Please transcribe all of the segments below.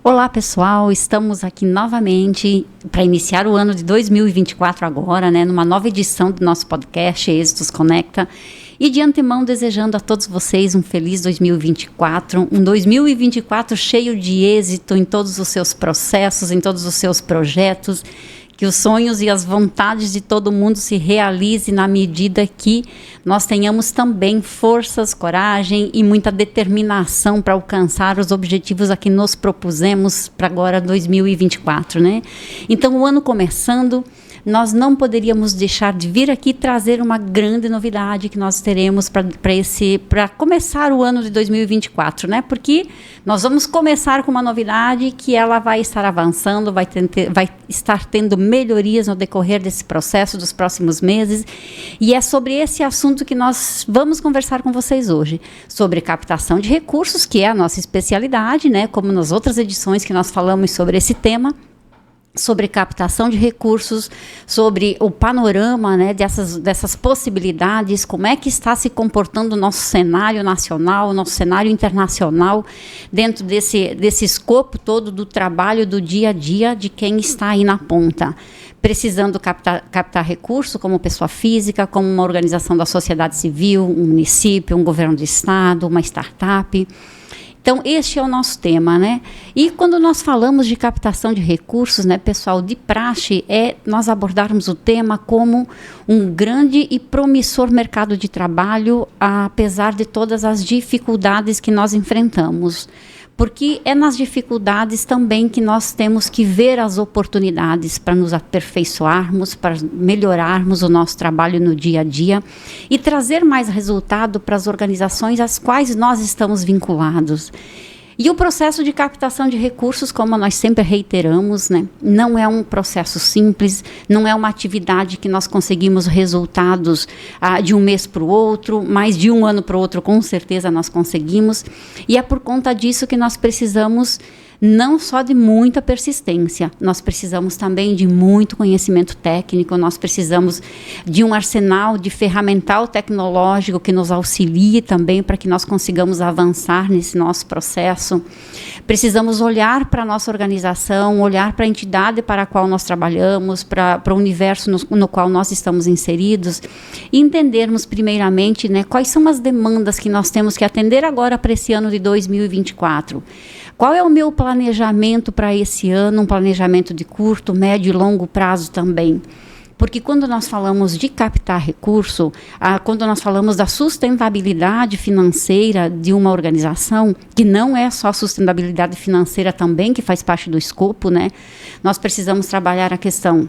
Olá pessoal, estamos aqui novamente para iniciar o ano de 2024 agora, numa nova edição do nosso podcast Êxitos Conecta, e de antemão desejando a todos vocês um feliz 2024, um 2024 cheio de êxito em todos os seus processos, em todos os seus projetos, que os sonhos e as vontades de todo mundo se realizem na medida que nós tenhamos também forças, coragem e muita determinação para alcançar os objetivos a que nos propusemos para agora 2024, Então, o ano começando, nós não poderíamos deixar de vir aqui trazer uma grande novidade que nós teremos para começar o ano de 2024, Porque nós vamos começar com uma novidade que ela vai estar avançando, vai estar tendo melhorias no decorrer desse processo dos próximos meses, e é sobre esse assunto que nós vamos conversar com vocês hoje, sobre captação de recursos, que é a nossa especialidade, como nas outras edições que nós falamos sobre esse tema, sobre captação de recursos, sobre o panorama dessas possibilidades, como é que está se comportando o nosso cenário nacional, o nosso cenário internacional, dentro desse escopo todo do trabalho do dia a dia de quem está aí na ponta, precisando captar recurso como pessoa física, como uma organização da sociedade civil, um município, um governo do estado, uma startup. Então, este é o nosso tema, E quando nós falamos de captação de recursos, pessoal, de praxe é nós abordarmos o tema como um grande e promissor mercado de trabalho, apesar de todas as dificuldades que nós enfrentamos. Porque é nas dificuldades também que nós temos que ver as oportunidades para nos aperfeiçoarmos, para melhorarmos o nosso trabalho no dia a dia e trazer mais resultado para as organizações às quais nós estamos vinculados. E o processo de captação de recursos, como nós sempre reiteramos, não é um processo simples, não é uma atividade que nós conseguimos resultados de um mês para o outro, mas de um ano para o outro com certeza nós conseguimos, e é por conta disso que nós precisamos não só de muita persistência, nós precisamos também de muito conhecimento técnico, nós precisamos de um arsenal de ferramental tecnológico que nos auxilie também para que nós consigamos avançar nesse nosso processo. Precisamos olhar para a nossa organização, olhar para a entidade para a qual nós trabalhamos, para o universo no qual nós estamos inseridos, e entendermos primeiramente quais são as demandas que nós temos que atender agora para esse ano de 2024. Qual é o meu planejamento para esse ano, um planejamento de curto, médio e longo prazo também? Porque quando nós falamos de captar recurso, quando nós falamos da sustentabilidade financeira de uma organização, que não é só sustentabilidade financeira também, que faz parte do escopo, nós precisamos trabalhar a questão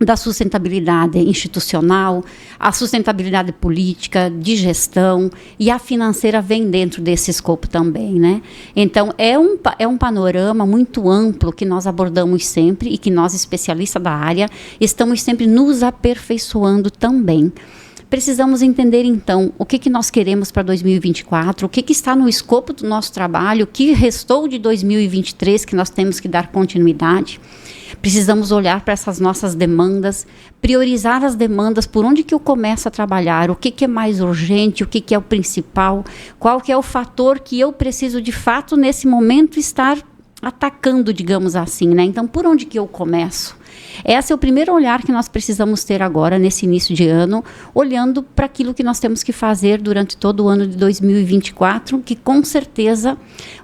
da sustentabilidade institucional, a sustentabilidade política, de gestão, e a financeira vem dentro desse escopo também, Então, é um panorama muito amplo que nós abordamos sempre e que nós, especialistas da área, estamos sempre nos aperfeiçoando também. Precisamos entender, então, o que nós queremos para 2024, o que está no escopo do nosso trabalho, o que restou de 2023 que nós temos que dar continuidade. Precisamos olhar para essas nossas demandas, priorizar as demandas, por onde que eu começo a trabalhar, o que é mais urgente, o que é o principal, qual que é o fator que eu preciso de fato nesse momento estar atacando, digamos assim, Então, por onde que eu começo? Esse é o primeiro olhar que nós precisamos ter agora, nesse início de ano, olhando para aquilo que nós temos que fazer durante todo o ano de 2024, que com certeza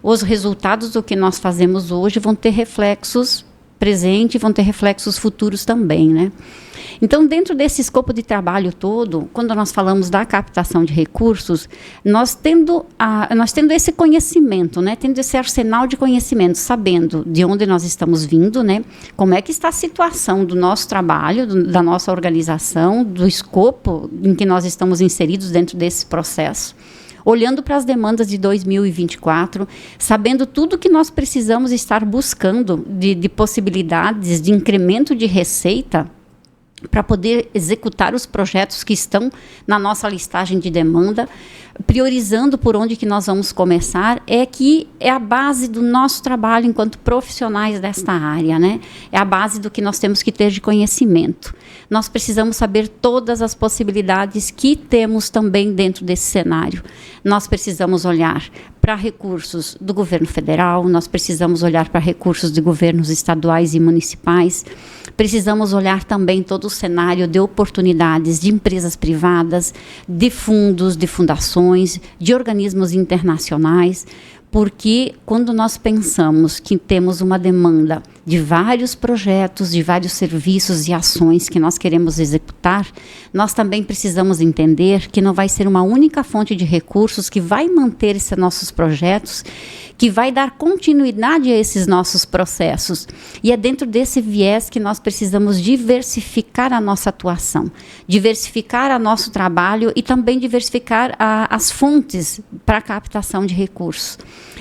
os resultados do que nós fazemos hoje vão ter reflexos presentes e vão ter reflexos futuros também, Então, dentro desse escopo de trabalho todo, quando nós falamos da captação de recursos, nós tendo esse conhecimento, tendo esse arsenal de conhecimento, sabendo de onde nós estamos vindo, como é que está a situação do nosso trabalho, da nossa organização, do escopo em que nós estamos inseridos dentro desse processo, olhando para as demandas de 2024, sabendo tudo que nós precisamos estar buscando de possibilidades de incremento de receita, para poder executar os projetos que estão na nossa listagem de demanda, priorizando por onde que nós vamos começar, que é a base do nosso trabalho enquanto profissionais desta área, né? É a base do que nós temos que ter de conhecimento. Nós precisamos saber todas as possibilidades que temos também dentro desse cenário. Nós precisamos olhar para recursos do governo federal, nós precisamos olhar para recursos de governos estaduais e municipais, precisamos olhar também todo o cenário de oportunidades de empresas privadas, de fundos, de fundações, de organismos internacionais, porque quando nós pensamos que temos uma demanda de vários projetos, de vários serviços e ações que nós queremos executar, nós também precisamos entender que não vai ser uma única fonte de recursos que vai manter esses nossos projetos, que vai dar continuidade a esses nossos processos. E é dentro desse viés que nós precisamos diversificar a nossa atuação, diversificar o nosso trabalho e também diversificar as fontes para a captação de recursos.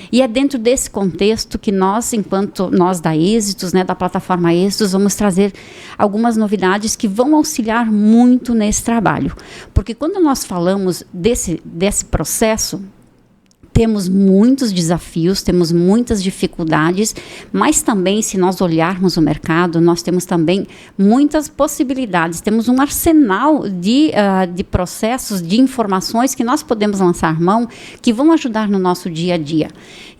E é dentro desse contexto que nós, enquanto nós da Êxitos, né, da plataforma Êxitos, vamos trazer algumas novidades que vão auxiliar muito nesse trabalho. Porque quando nós falamos desse processo, temos muitos desafios, temos muitas dificuldades, mas também, se nós olharmos o mercado, nós temos também muitas possibilidades. Temos um arsenal de processos, de informações que nós podemos lançar mão, que vão ajudar no nosso dia a dia.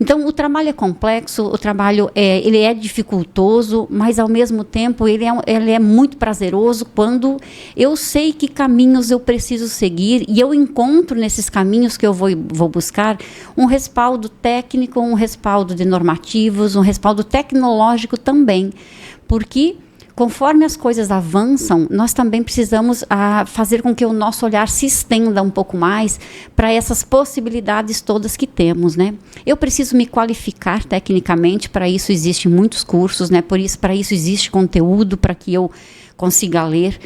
Então, o trabalho é complexo, o trabalho ele é dificultoso, mas, ao mesmo tempo, ele é muito prazeroso quando eu sei que caminhos eu preciso seguir e eu encontro nesses caminhos que eu vou buscar um respaldo técnico, um respaldo de normativos, um respaldo tecnológico também, porque conforme as coisas avançam, nós também precisamos fazer com que o nosso olhar se estenda um pouco mais para essas possibilidades todas que temos, né? Eu preciso me qualificar tecnicamente, para isso existem muitos cursos, né? Para isso existe conteúdo para que eu consiga ler.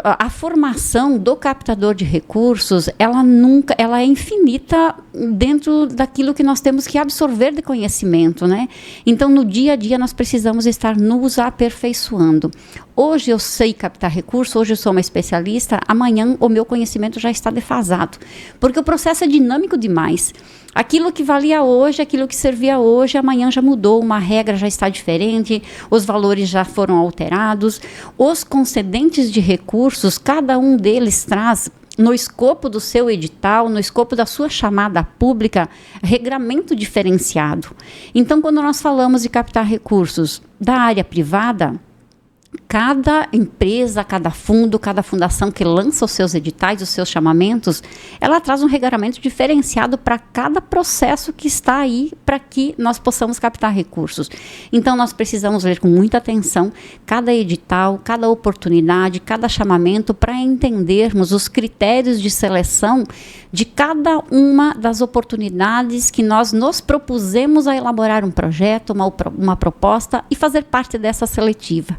A formação do captador de recursos, ela é infinita dentro daquilo que nós temos que absorver de conhecimento, né? Então, no dia a dia, nós precisamos estar nos aperfeiçoando. Hoje eu sei captar recursos, hoje eu sou uma especialista, amanhã o meu conhecimento já está defasado, porque o processo é dinâmico demais. Aquilo que valia hoje, aquilo que servia hoje, amanhã já mudou, uma regra já está diferente, os valores já foram alterados, os concedentes de recursos, cada um deles traz, no escopo do seu edital, no escopo da sua chamada pública, regramento diferenciado. Então, quando nós falamos de captar recursos da área privada, cada empresa, cada fundo, cada fundação que lança os seus editais, os seus chamamentos, ela traz um regramento diferenciado para cada processo que está aí para que nós possamos captar recursos. Então, nós precisamos ler com muita atenção cada edital, cada oportunidade, cada chamamento para entendermos os critérios de seleção de cada uma das oportunidades que nós nos propusemos a elaborar um projeto, uma proposta e fazer parte dessa seletiva.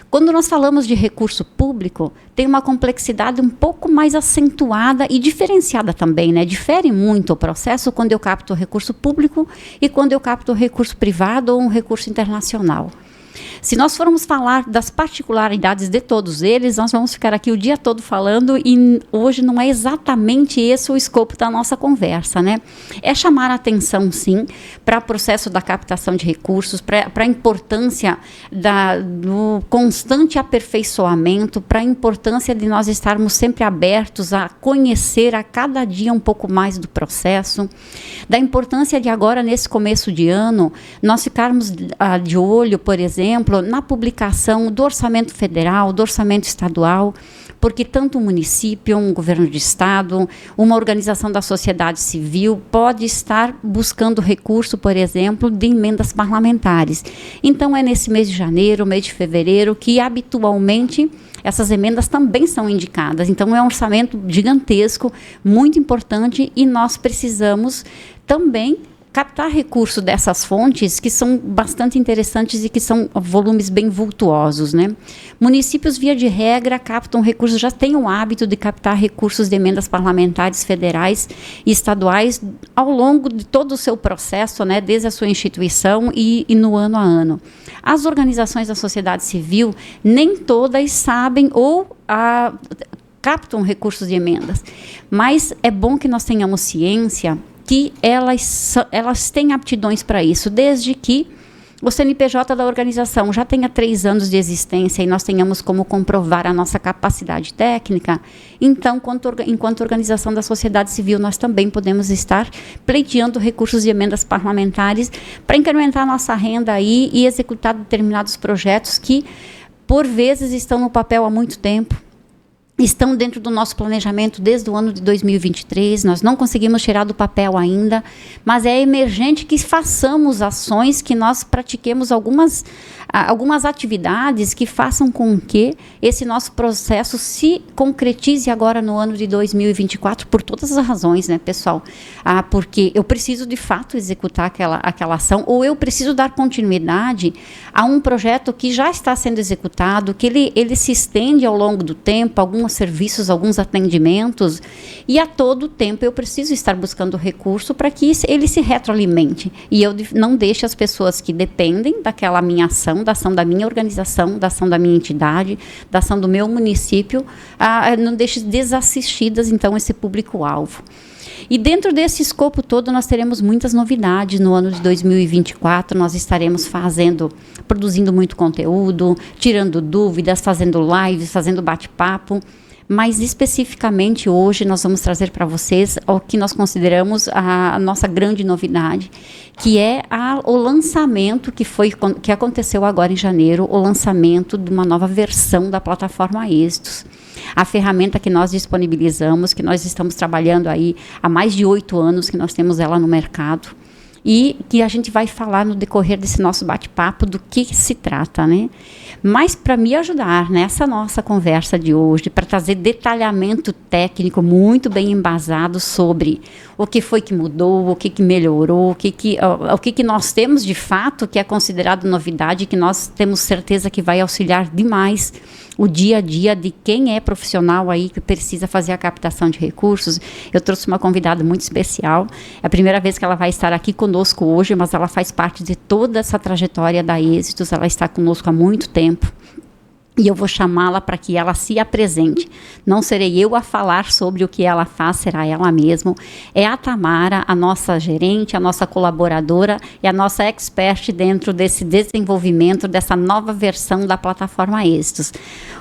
Quando nós falamos de recurso público, tem uma complexidade um pouco mais acentuada e diferenciada também, né? Difere muito o processo quando eu capto recurso público e quando eu capto recurso privado ou um recurso internacional. Se nós formos falar das particularidades de todos eles, nós vamos ficar aqui o dia todo falando e hoje não é exatamente esse o escopo da nossa conversa, né? É chamar a atenção, sim, para o processo da captação de recursos, para a importância do constante aperfeiçoamento, para a importância de nós estarmos sempre abertos a conhecer a cada dia um pouco mais do processo, da importância de agora, nesse começo de ano, nós ficarmos de olho, por exemplo, na publicação do orçamento federal, do orçamento estadual, porque tanto o município, um governo de estado, uma organização da sociedade civil pode estar buscando recurso, por exemplo, de emendas parlamentares. Então, é nesse mês de janeiro, mês de fevereiro, que habitualmente essas emendas também são indicadas. Então, é um orçamento gigantesco, muito importante, e nós precisamos também captar recurso dessas fontes que são bastante interessantes e que são volumes bem vultuosos, né? Municípios, via de regra, captam recursos, já têm o hábito de captar recursos de emendas parlamentares federais e estaduais ao longo de todo o seu processo, né, desde a sua instituição e no ano a ano. As organizações da sociedade civil, nem todas sabem ou captam recursos de emendas, mas é bom que nós tenhamos ciência que elas têm aptidões para isso, desde que o CNPJ da organização já tenha 3 anos de existência e nós tenhamos como comprovar a nossa capacidade técnica. Então, enquanto organização da sociedade civil, nós também podemos estar pleiteando recursos de emendas parlamentares para incrementar a nossa renda aí e executar determinados projetos que, por vezes, estão no papel há muito tempo. Estão dentro do nosso planejamento desde o ano de 2023, nós não conseguimos tirar do papel ainda, mas é emergente que façamos ações, que nós pratiquemos algumas atividades que façam com que esse nosso processo se concretize agora no ano de 2024, por todas as razões, né, pessoal? Porque eu preciso, de fato, executar aquela ação, ou eu preciso dar continuidade a um projeto que já está sendo executado, que ele se estende ao longo do tempo, alguns serviços, alguns atendimentos, e a todo tempo eu preciso estar buscando recurso para que ele se retroalimente. E eu não deixe as pessoas que dependem daquela minha ação, da ação da minha organização, da ação da minha entidade, da ação do meu município, não deixe desassistidas, então, esse público-alvo. E dentro desse escopo todo, nós teremos muitas novidades no ano de 2024. Nós estaremos produzindo muito conteúdo, tirando dúvidas, fazendo lives, fazendo bate-papo. Mas, especificamente, hoje, nós vamos trazer para vocês o que nós consideramos a nossa grande novidade, que é o lançamento que aconteceu agora em janeiro, o lançamento de uma nova versão da plataforma Êxitos. A ferramenta que nós disponibilizamos, que nós estamos trabalhando aí há mais de 8 anos, que nós temos ela no mercado, e que a gente vai falar no decorrer desse nosso bate-papo do que se trata, né? Mas para me ajudar nessa nossa conversa de hoje, para trazer detalhamento técnico muito bem embasado sobre o que foi que mudou, o que melhorou, o que nós temos de fato que é considerado novidade, que nós temos certeza que vai auxiliar demais o dia a dia de quem é profissional aí que precisa fazer a captação de recursos. Eu trouxe uma convidada muito especial. É a primeira vez que ela vai estar aqui conosco hoje, mas ela faz parte de toda essa trajetória da Êxitos. Ela está conosco há muito tempo. E eu vou chamá-la para que ela se apresente. Não serei eu a falar sobre o que ela faz, será ela mesma. É a Tamara, a nossa gerente, a nossa colaboradora e a nossa expert dentro desse desenvolvimento dessa nova versão da plataforma Êxitos.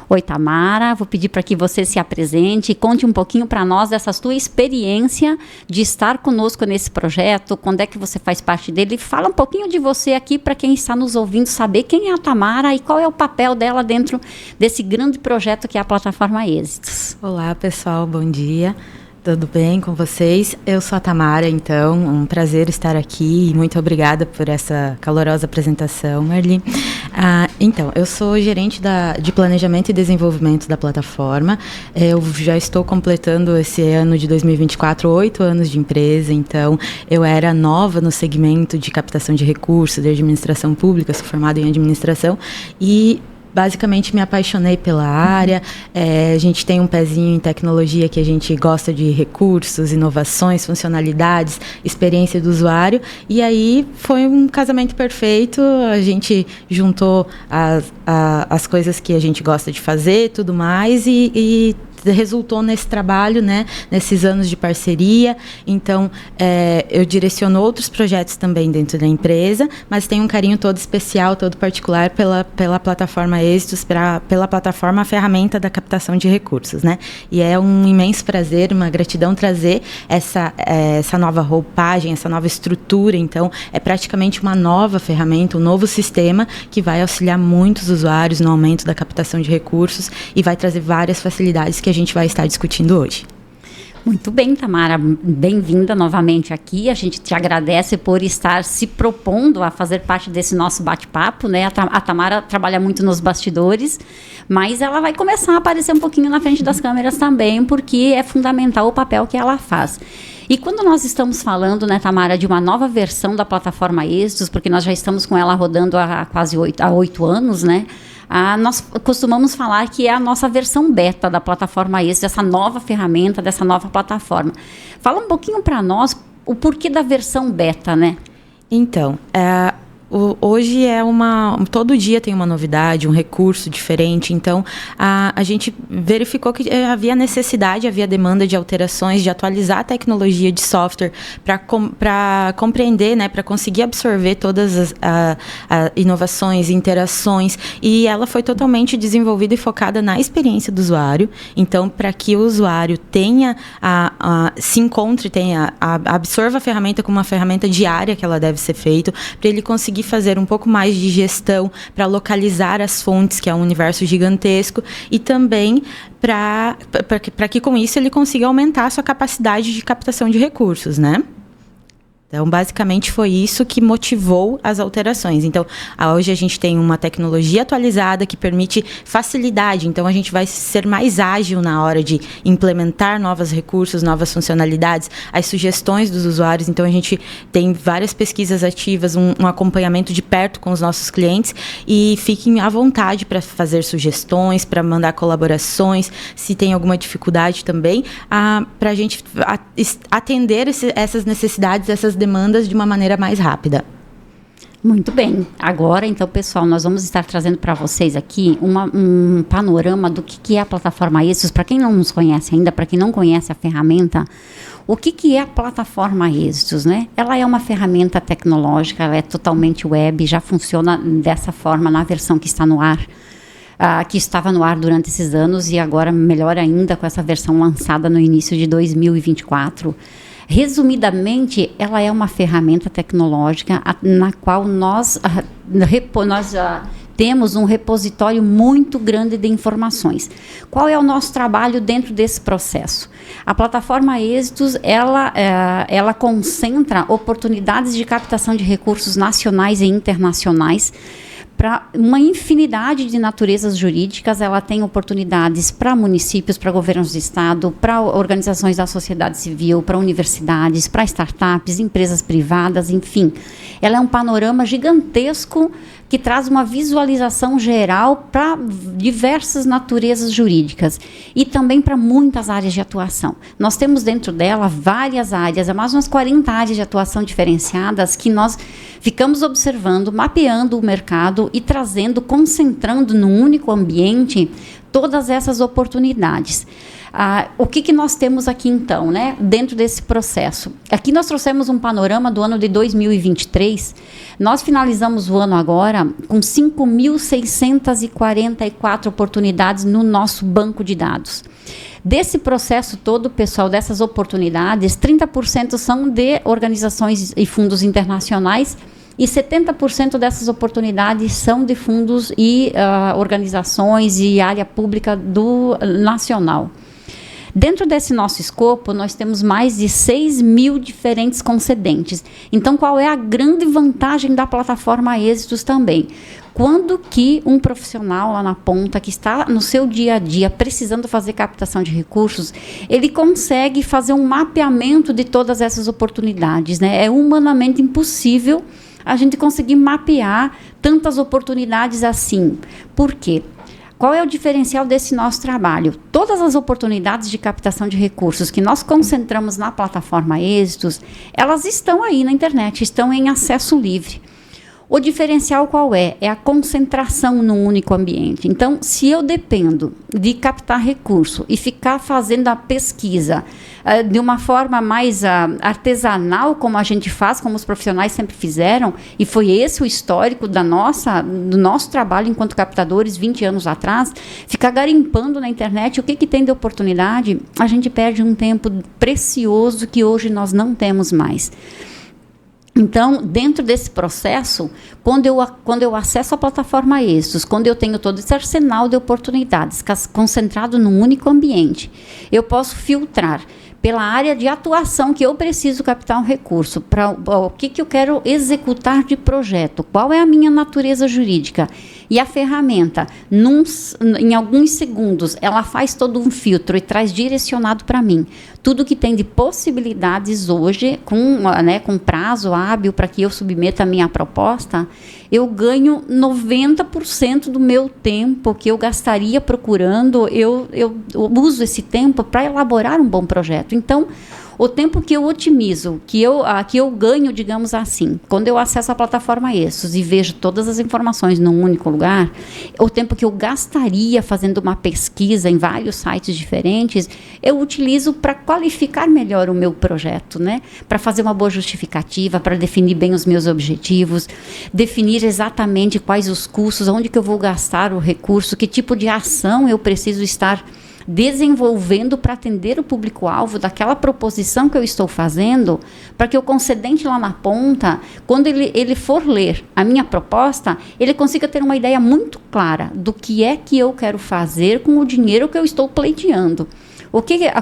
Oi, Tamara, vou pedir para que você se apresente e conte um pouquinho para nós dessa sua experiência de estar conosco nesse projeto, quando é que você faz parte dele. Fala um pouquinho de você aqui para quem está nos ouvindo saber quem é a Tamara e qual é o papel dela dentro desse grande projeto que é a plataforma Êxitos. Olá, pessoal, bom dia. Tudo bem com vocês? Eu sou a Tamara, então, um prazer estar aqui e muito obrigada por essa calorosa apresentação, Marli. Então, eu sou gerente de planejamento e desenvolvimento da plataforma. Eu já estou completando esse ano de 2024 8 anos de empresa, então eu era nova no segmento de captação de recursos, de administração pública, sou formada em administração e basicamente me apaixonei pela área. A gente tem um pezinho em tecnologia, que a gente gosta de recursos, inovações, funcionalidades, experiência do usuário, e aí foi um casamento perfeito. A gente juntou as coisas que a gente gosta de fazer, tudo mais, e resultou nesse trabalho, né, nesses anos de parceria. Então, eu direciono outros projetos também dentro da empresa, mas tenho um carinho todo especial, todo particular pela plataforma Êxitos, pela plataforma, a ferramenta da captação de recursos, né? E é um imenso prazer, uma gratidão trazer essa nova roupagem, essa nova estrutura. Então, é praticamente uma nova ferramenta, um novo sistema que vai auxiliar muitos usuários no aumento da captação de recursos e vai trazer várias facilidades que a gente vai estar discutindo hoje. Muito bem, Tamara, bem-vinda novamente aqui. A gente te agradece por estar se propondo a fazer parte desse nosso bate-papo, né? A Tamara trabalha muito nos bastidores, mas ela vai começar a aparecer um pouquinho na frente das câmeras também, porque é fundamental o papel que ela faz. E quando nós estamos falando, né, Tamara, de uma nova versão da plataforma Êxitos, porque nós já estamos com ela rodando há quase 8 anos, né? Nós costumamos falar que é a nossa versão beta da plataforma Êxitos, dessa nova ferramenta, dessa nova plataforma. Fala um pouquinho para nós o porquê da versão beta, né? Então, hoje todo dia tem uma novidade, um recurso diferente. Então, a gente verificou que havia necessidade, havia demanda de alterações, de atualizar a tecnologia de software para compreender, né, para conseguir absorver todas as inovações, interações. E ela foi totalmente desenvolvida e focada na experiência do usuário. Então, para que o usuário se encontre, absorva a ferramenta como uma ferramenta diária que ela deve ser feita, para ele conseguir fazer um pouco mais de gestão, para localizar as fontes, que é um universo gigantesco, e também para que com isso ele consiga aumentar a sua capacidade de captação de recursos, né? Então, basicamente, foi isso que motivou as alterações. Então, hoje a gente tem uma tecnologia atualizada que permite facilidade. Então, a gente vai ser mais ágil na hora de implementar novos recursos, novas funcionalidades, as sugestões dos usuários. Então, a gente tem várias pesquisas ativas, um acompanhamento de perto com os nossos clientes, e fiquem à vontade para fazer sugestões, para mandar colaborações, se tem alguma dificuldade também, para a gente atender essas necessidades, essas demandas de uma maneira mais rápida. Muito bem. Agora, então, pessoal, nós vamos estar trazendo para vocês aqui um panorama do que é a plataforma Êxitos. Para quem não nos conhece ainda, para quem não conhece a ferramenta, o que é a plataforma Êxitos, né? Ela é uma ferramenta tecnológica, ela é totalmente web, já funciona dessa forma na versão que está no ar, que estava no ar durante esses anos, e agora melhor ainda com essa versão lançada no início de 2024. Resumidamente, ela é uma ferramenta tecnológica na qual nós temos um repositório muito grande de informações. Qual é o nosso trabalho dentro desse processo? A plataforma Êxitos, ela concentra oportunidades de captação de recursos nacionais e internacionais para uma infinidade de naturezas jurídicas. Ela tem oportunidades para municípios, para governos de estado, para organizações da sociedade civil, para universidades, para startups, empresas privadas, enfim. Ela é um panorama gigantesco que traz uma visualização geral para diversas naturezas jurídicas e também para muitas áreas de atuação. Nós temos dentro dela várias áreas, mais umas 40 áreas de atuação diferenciadas que nós ficamos observando, mapeando o mercado e trazendo, concentrando num único ambiente todas essas oportunidades. O que nós temos aqui, então, né, dentro desse processo? Aqui nós trouxemos um panorama do ano de 2023. Nós finalizamos o ano agora com 5.644 oportunidades no nosso banco de dados. Desse processo todo, pessoal, dessas oportunidades, 30% são de organizações e fundos internacionais, e 70% dessas oportunidades são de fundos e organizações e área pública do nacional. Dentro desse nosso escopo, nós temos mais de 6.000 diferentes concedentes. Então, qual é a grande vantagem da plataforma Êxitos também? Quando que um profissional lá na ponta, que está no seu dia a dia, precisando fazer captação de recursos, ele consegue fazer um mapeamento de todas essas oportunidades, né? É humanamente impossível a gente conseguir mapear tantas oportunidades assim. Por quê? Qual é o diferencial desse nosso trabalho? Todas as oportunidades de captação de recursos que nós concentramos na plataforma Êxitos, elas estão aí na internet, estão em acesso livre. O diferencial qual é? É a concentração num único ambiente. Então, se eu dependo de captar recurso e ficar fazendo a pesquisa de uma forma mais artesanal, como a gente faz, como os profissionais sempre fizeram, e foi esse o histórico do nosso trabalho enquanto captadores 20 anos atrás, ficar garimpando na internet o que tem de oportunidade, a gente perde um tempo precioso que hoje nós não temos mais. Então, dentro desse processo, quando eu acesso a plataforma Êxitos, quando eu tenho todo esse arsenal de oportunidades concentrado num único ambiente, eu posso filtrar pela área de atuação que eu preciso captar um recurso, para o que eu quero executar de projeto, qual é a minha natureza jurídica. E a ferramenta, em alguns segundos, ela faz todo um filtro e traz direcionado para mim tudo que tem de possibilidades hoje, com prazo hábil para que eu submeta a minha proposta, eu ganho 90% do meu tempo que eu gastaria procurando, eu uso esse tempo para elaborar um bom projeto. Então, o tempo que eu otimizo, que eu ganho, digamos assim, quando eu acesso a plataforma Essos e vejo todas as informações num único lugar, o tempo que eu gastaria fazendo uma pesquisa em vários sites diferentes, eu utilizo para qualificar melhor o meu projeto, né? Para fazer uma boa justificativa, para definir bem os meus objetivos, definir exatamente quais os custos, onde que eu vou gastar o recurso, que tipo de ação eu preciso estar desenvolvendo para atender o público-alvo daquela proposição que eu estou fazendo, para que o concedente lá na ponta, quando ele for ler a minha proposta, ele consiga ter uma ideia muito clara do que é que eu quero fazer com o dinheiro que eu estou pleiteando.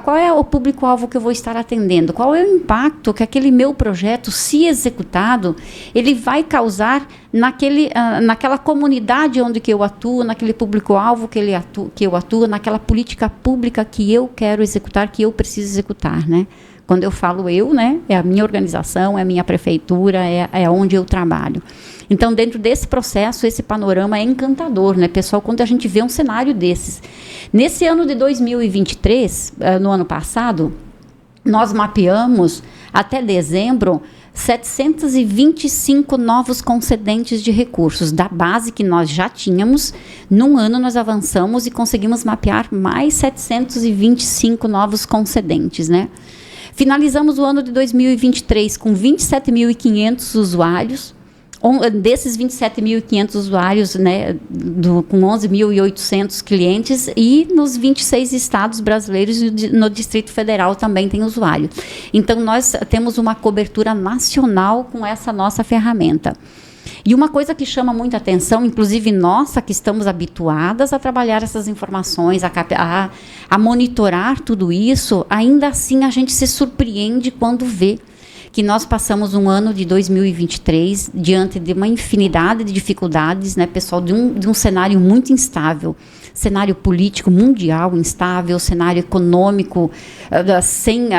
Qual é o público-alvo que eu vou estar atendendo? Qual é o impacto que aquele meu projeto, se executado, ele vai causar naquela comunidade onde que eu atuo, naquele público-alvo que eu atuo, naquela política pública que eu quero executar, que eu preciso executar, né? Quando eu falo eu, né, é a minha organização, é a minha prefeitura, é onde eu trabalho. Então, dentro desse processo, esse panorama é encantador, né, pessoal, quando a gente vê um cenário desses. Nesse ano de 2023, no ano passado, nós mapeamos, até dezembro, 725 novos concedentes de recursos. Da base que nós já tínhamos, num ano nós avançamos e conseguimos mapear mais 725 novos concedentes, né? Finalizamos o ano de 2023 com 27.500 usuários. Desses 27.500 usuários, né, com 11.800 clientes, e nos 26 estados brasileiros e no Distrito Federal também tem usuário. Então, nós temos uma cobertura nacional com essa nossa ferramenta. E uma coisa que chama muita atenção, inclusive nossa, que estamos habituadas a trabalhar essas informações, a monitorar tudo isso, ainda assim a gente se surpreende quando vê que nós passamos um ano de 2023 diante de uma infinidade de dificuldades, né, pessoal, de um cenário muito instável, cenário político mundial instável, cenário econômico sem,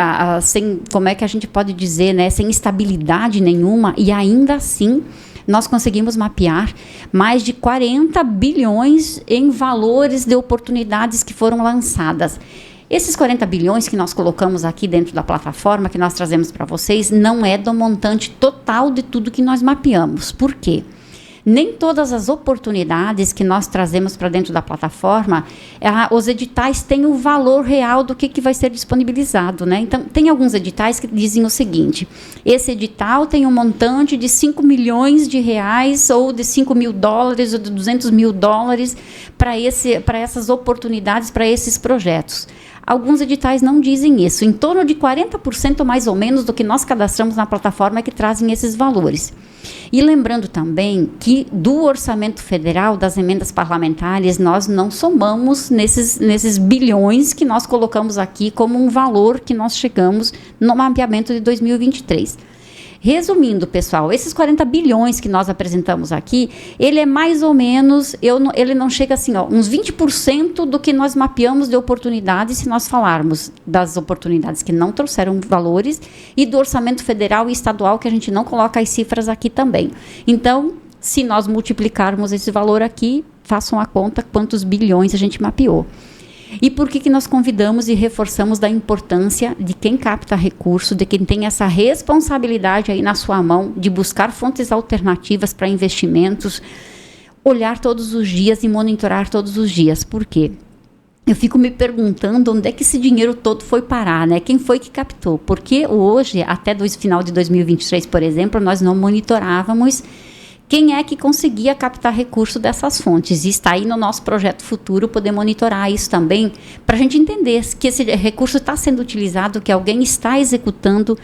como é que a gente pode dizer, né, sem estabilidade nenhuma, e ainda assim nós conseguimos mapear mais de 40 bilhões em valores de oportunidades que foram lançadas. Esses 40 bilhões que nós colocamos aqui dentro da plataforma, que nós trazemos para vocês, não é do montante total de tudo que nós mapeamos. Por quê? Nem todas as oportunidades que nós trazemos para dentro da plataforma, os editais têm o valor real do que vai ser disponibilizado, né? Então, tem alguns editais que dizem o seguinte: esse edital tem um montante de 5 milhões de reais, ou de 5 mil dólares, ou de 200 mil dólares para essas oportunidades, para esses projetos. Alguns editais não dizem isso. Em torno de 40% mais ou menos do que nós cadastramos na plataforma é que trazem esses valores. E lembrando também que do orçamento federal, das emendas parlamentares, nós não somamos nesses bilhões que nós colocamos aqui como um valor que nós chegamos no mapeamento de 2023. Resumindo, pessoal, esses 40 bilhões que nós apresentamos aqui, ele é mais ou menos, ele não chega assim, uns 20% do que nós mapeamos de oportunidades, se nós falarmos das oportunidades que não trouxeram valores, e do orçamento federal e estadual, que a gente não coloca as cifras aqui também. Então, se nós multiplicarmos esse valor aqui, façam a conta quantos bilhões a gente mapeou. E por que nós convidamos e reforçamos da importância de quem capta recurso, de quem tem essa responsabilidade aí na sua mão, de buscar fontes alternativas para investimentos, olhar todos os dias e monitorar todos os dias. Por quê? Eu fico me perguntando onde é que esse dinheiro todo foi parar, né? Quem foi que captou? Porque hoje, até final de 2023, por exemplo, nós não monitorávamos quem é que conseguia captar recurso dessas fontes. E está aí no nosso projeto futuro poder monitorar isso também, para a gente entender que esse recurso está sendo utilizado, que alguém está executando,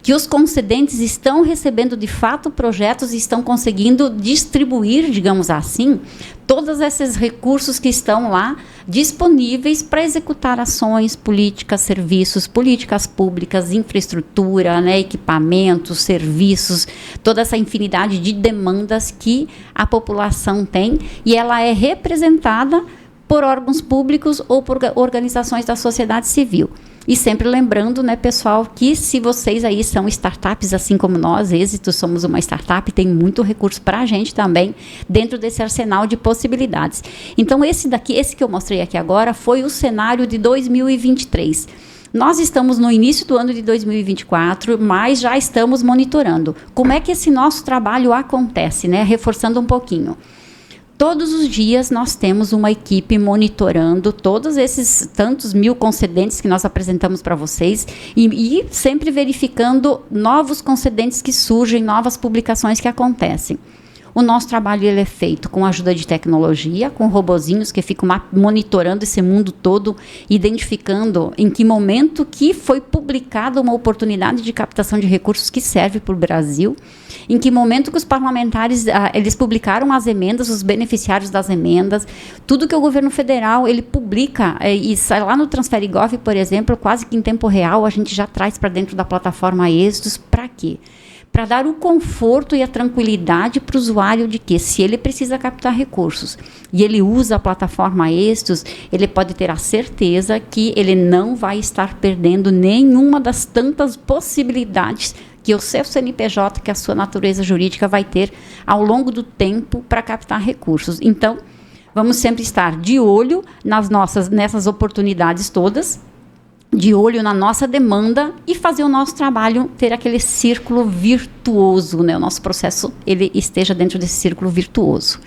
que os concedentes estão recebendo de fato projetos e estão conseguindo distribuir, digamos assim, todos esses recursos que estão lá disponíveis para executar ações, políticas, serviços, políticas públicas, infraestrutura, né, equipamentos, serviços, toda essa infinidade de demandas que a população tem, e ela é representada por órgãos públicos ou por organizações da sociedade civil. E sempre lembrando, né, pessoal, que se vocês aí são startups, assim como nós, Êxito, somos uma startup, tem muito recurso para a gente também, dentro desse arsenal de possibilidades. Então, esse que eu mostrei aqui agora, foi o cenário de 2023. Nós estamos no início do ano de 2024, mas já estamos monitorando. Como é que esse nosso trabalho acontece, né? Reforçando um pouquinho. Todos os dias nós temos uma equipe monitorando todos esses tantos mil concedentes que nós apresentamos para vocês e sempre verificando novos concedentes que surgem, novas publicações que acontecem. O nosso trabalho ele é feito com a ajuda de tecnologia, com robozinhos que ficam monitorando esse mundo todo, identificando em que momento que foi publicada uma oportunidade de captação de recursos que serve para o Brasil, em que momento que os parlamentares eles publicaram as emendas, os beneficiários das emendas, tudo que o governo federal ele publica e sai lá no Transferigov, por exemplo, quase que em tempo real, a gente já traz para dentro da plataforma Êxitos. Para quê? Para dar o conforto e a tranquilidade para o usuário de que, se ele precisa captar recursos e ele usa a plataforma Êxitos, ele pode ter a certeza que ele não vai estar perdendo nenhuma das tantas possibilidades que o seu CNPJ, que a sua natureza jurídica vai ter ao longo do tempo para captar recursos. Então, vamos sempre estar de olho nessas oportunidades todas, de olho na nossa demanda e fazer o nosso trabalho ter aquele círculo virtuoso, né? O nosso processo ele esteja dentro desse círculo virtuoso.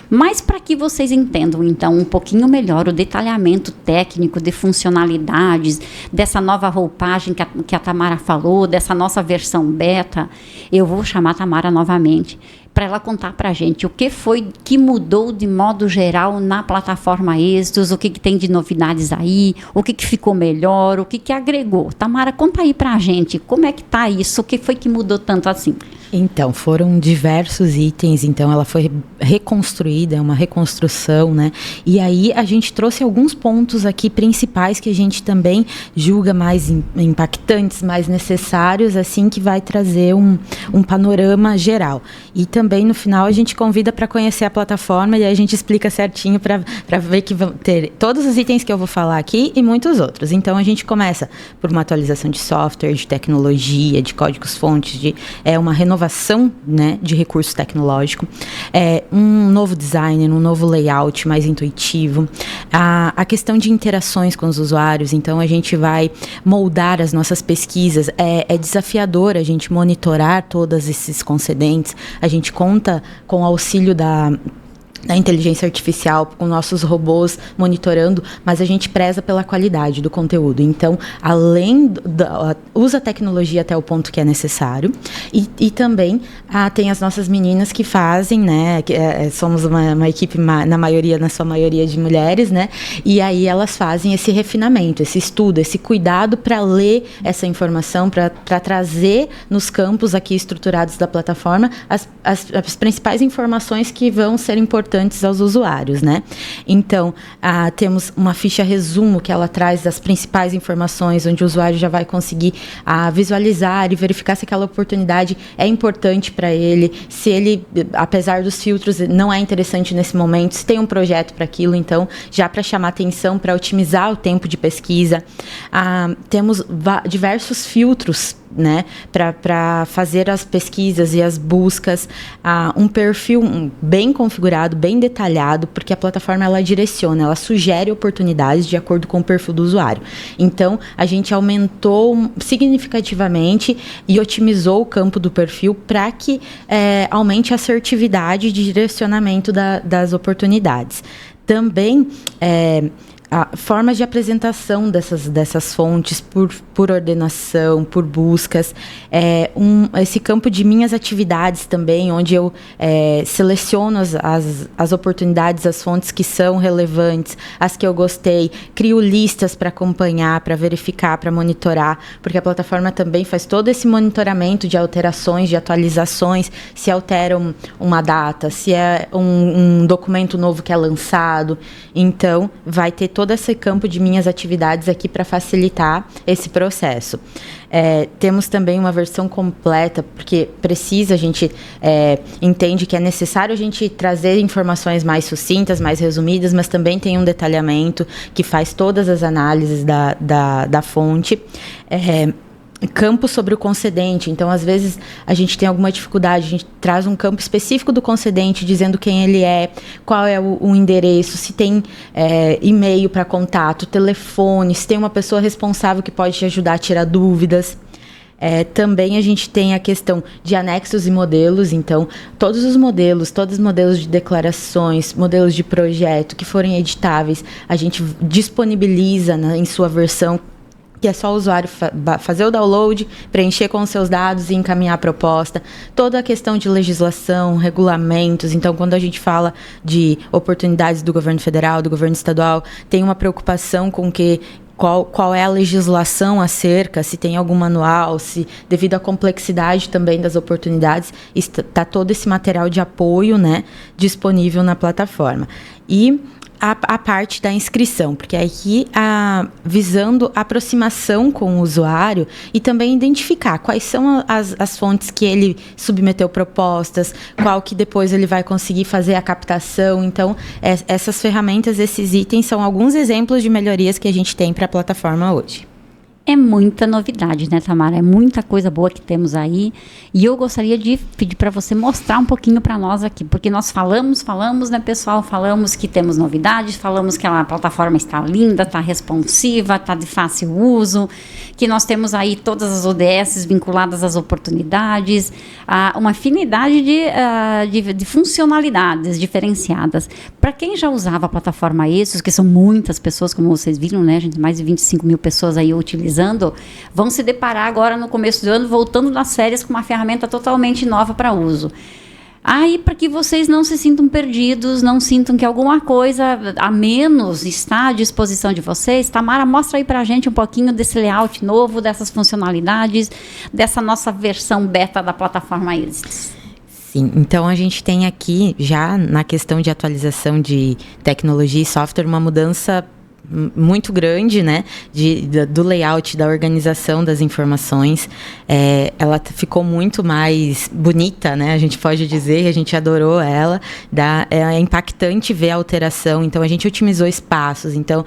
Mas para que vocês entendam, então, um pouquinho melhor o detalhamento técnico de funcionalidades, dessa nova roupagem que a Tamara falou, dessa nossa versão beta, eu vou chamar a Tamara novamente, para ela contar para a gente o que foi que mudou de modo geral na plataforma Êxitos, o que tem de novidades aí, o que ficou melhor, o que agregou. Tamara, conta aí para a gente, como é que está isso, o que foi que mudou tanto assim? Então, foram diversos itens, então ela foi reconstruída, é uma reconstrução, né? E aí a gente trouxe alguns pontos aqui principais que a gente também julga mais impactantes, mais necessários, assim, que vai trazer um panorama geral. E também no final a gente convida para conhecer a plataforma e aí a gente explica certinho para ver que vão ter todos os itens que eu vou falar aqui e muitos outros. Então a gente começa por uma atualização de software, de tecnologia, de códigos-fontes, uma renovação, né, de recurso tecnológico, um novo design, um novo layout mais intuitivo, a questão de interações com os usuários. Então a gente vai moldar as nossas pesquisas, é desafiador a gente monitorar todos esses concedentes, a gente conta com o auxílio da inteligência artificial, com nossos robôs monitorando, mas a gente preza pela qualidade do conteúdo. Então, além usa a tecnologia até o ponto que é necessário e também tem as nossas meninas que fazem, né, somos uma equipe na sua maioria de mulheres, né, e aí elas fazem esse refinamento, esse estudo, esse cuidado para ler essa informação, para trazer nos campos aqui estruturados da plataforma as principais informações que vão ser importantes aos usuários, né? Então, temos uma ficha resumo que ela traz das principais informações, onde o usuário já vai conseguir visualizar e verificar se aquela oportunidade é importante para ele, se ele, apesar dos filtros, não é interessante nesse momento, se tem um projeto para aquilo, então, já para chamar atenção, para otimizar o tempo de pesquisa. Temos diversos filtros, né, para fazer as pesquisas e as buscas, um perfil bem configurado, bem detalhado, porque a plataforma ela direciona, ela sugere oportunidades de acordo com o perfil do usuário. Então, a gente aumentou significativamente e otimizou o campo do perfil para que aumente a assertividade de direcionamento das oportunidades. Também formas de apresentação dessas fontes por ordenação, por buscas, esse campo de minhas atividades também, onde eu seleciono as oportunidades, as fontes que são relevantes, as que eu gostei, crio listas para acompanhar, para verificar, para monitorar, porque a plataforma também faz todo esse monitoramento de alterações, de atualizações, se altera uma data, se é um documento novo que é lançado. Então, vai ter todo esse campo de minhas atividades aqui para facilitar esse processo. Temos também uma versão completa, porque a gente entende que é necessário a gente trazer informações mais sucintas, mais resumidas, mas também tem um detalhamento que faz todas as análises da fonte. Campo sobre o concedente. Então, às vezes, a gente tem alguma dificuldade, a gente traz um campo específico do concedente, dizendo quem ele é, qual é o endereço, se tem e-mail para contato, telefone, se tem uma pessoa responsável que pode te ajudar a tirar dúvidas. Também a gente tem a questão de anexos e modelos. Então, todos os modelos de declarações, modelos de projeto que forem editáveis, a gente disponibiliza em sua versão, que é só o usuário fazer o download, preencher com os seus dados e encaminhar a proposta. Toda a questão de legislação, regulamentos. Então, quando a gente fala de oportunidades do governo federal, do governo estadual, tem uma preocupação com qual é a legislação acerca, se tem algum manual, se devido à complexidade também das oportunidades, está todo esse material de apoio, né, disponível na plataforma. E a parte da inscrição, porque aqui visando a aproximação com o usuário e também identificar quais são as fontes que ele submeteu propostas, qual que depois ele vai conseguir fazer a captação. Então, essas ferramentas, esses itens são alguns exemplos de melhorias que a gente tem para a plataforma hoje. É muita novidade, né, Tamara? É muita coisa boa que temos aí. E eu gostaria de pedir para você mostrar um pouquinho para nós aqui. Porque nós falamos, né, pessoal? Falamos que temos novidades, falamos que a plataforma está linda, está responsiva, está de fácil uso, que nós temos aí todas as ODS vinculadas às oportunidades, uma afinidade de funcionalidades diferenciadas. Para quem já usava a plataforma ESSOS, que são muitas pessoas, como vocês viram, né, gente? Mais de 25 mil pessoas aí utilizando, vão se deparar agora no começo do ano, voltando das férias, com uma ferramenta totalmente nova para uso. Aí, para que vocês não se sintam perdidos, não sintam que alguma coisa a menos está à disposição de vocês, Tamara, mostra aí para a gente um pouquinho desse layout novo, dessas funcionalidades, dessa nossa versão beta da plataforma ESSOS. Sim, então a gente tem aqui, já na questão de atualização de tecnologia e software, uma mudança muito grande, né, do layout, da organização das informações. Ela ficou muito mais bonita, né, a gente pode dizer, a gente adorou ela. É impactante ver a alteração. Então, a gente otimizou espaços, então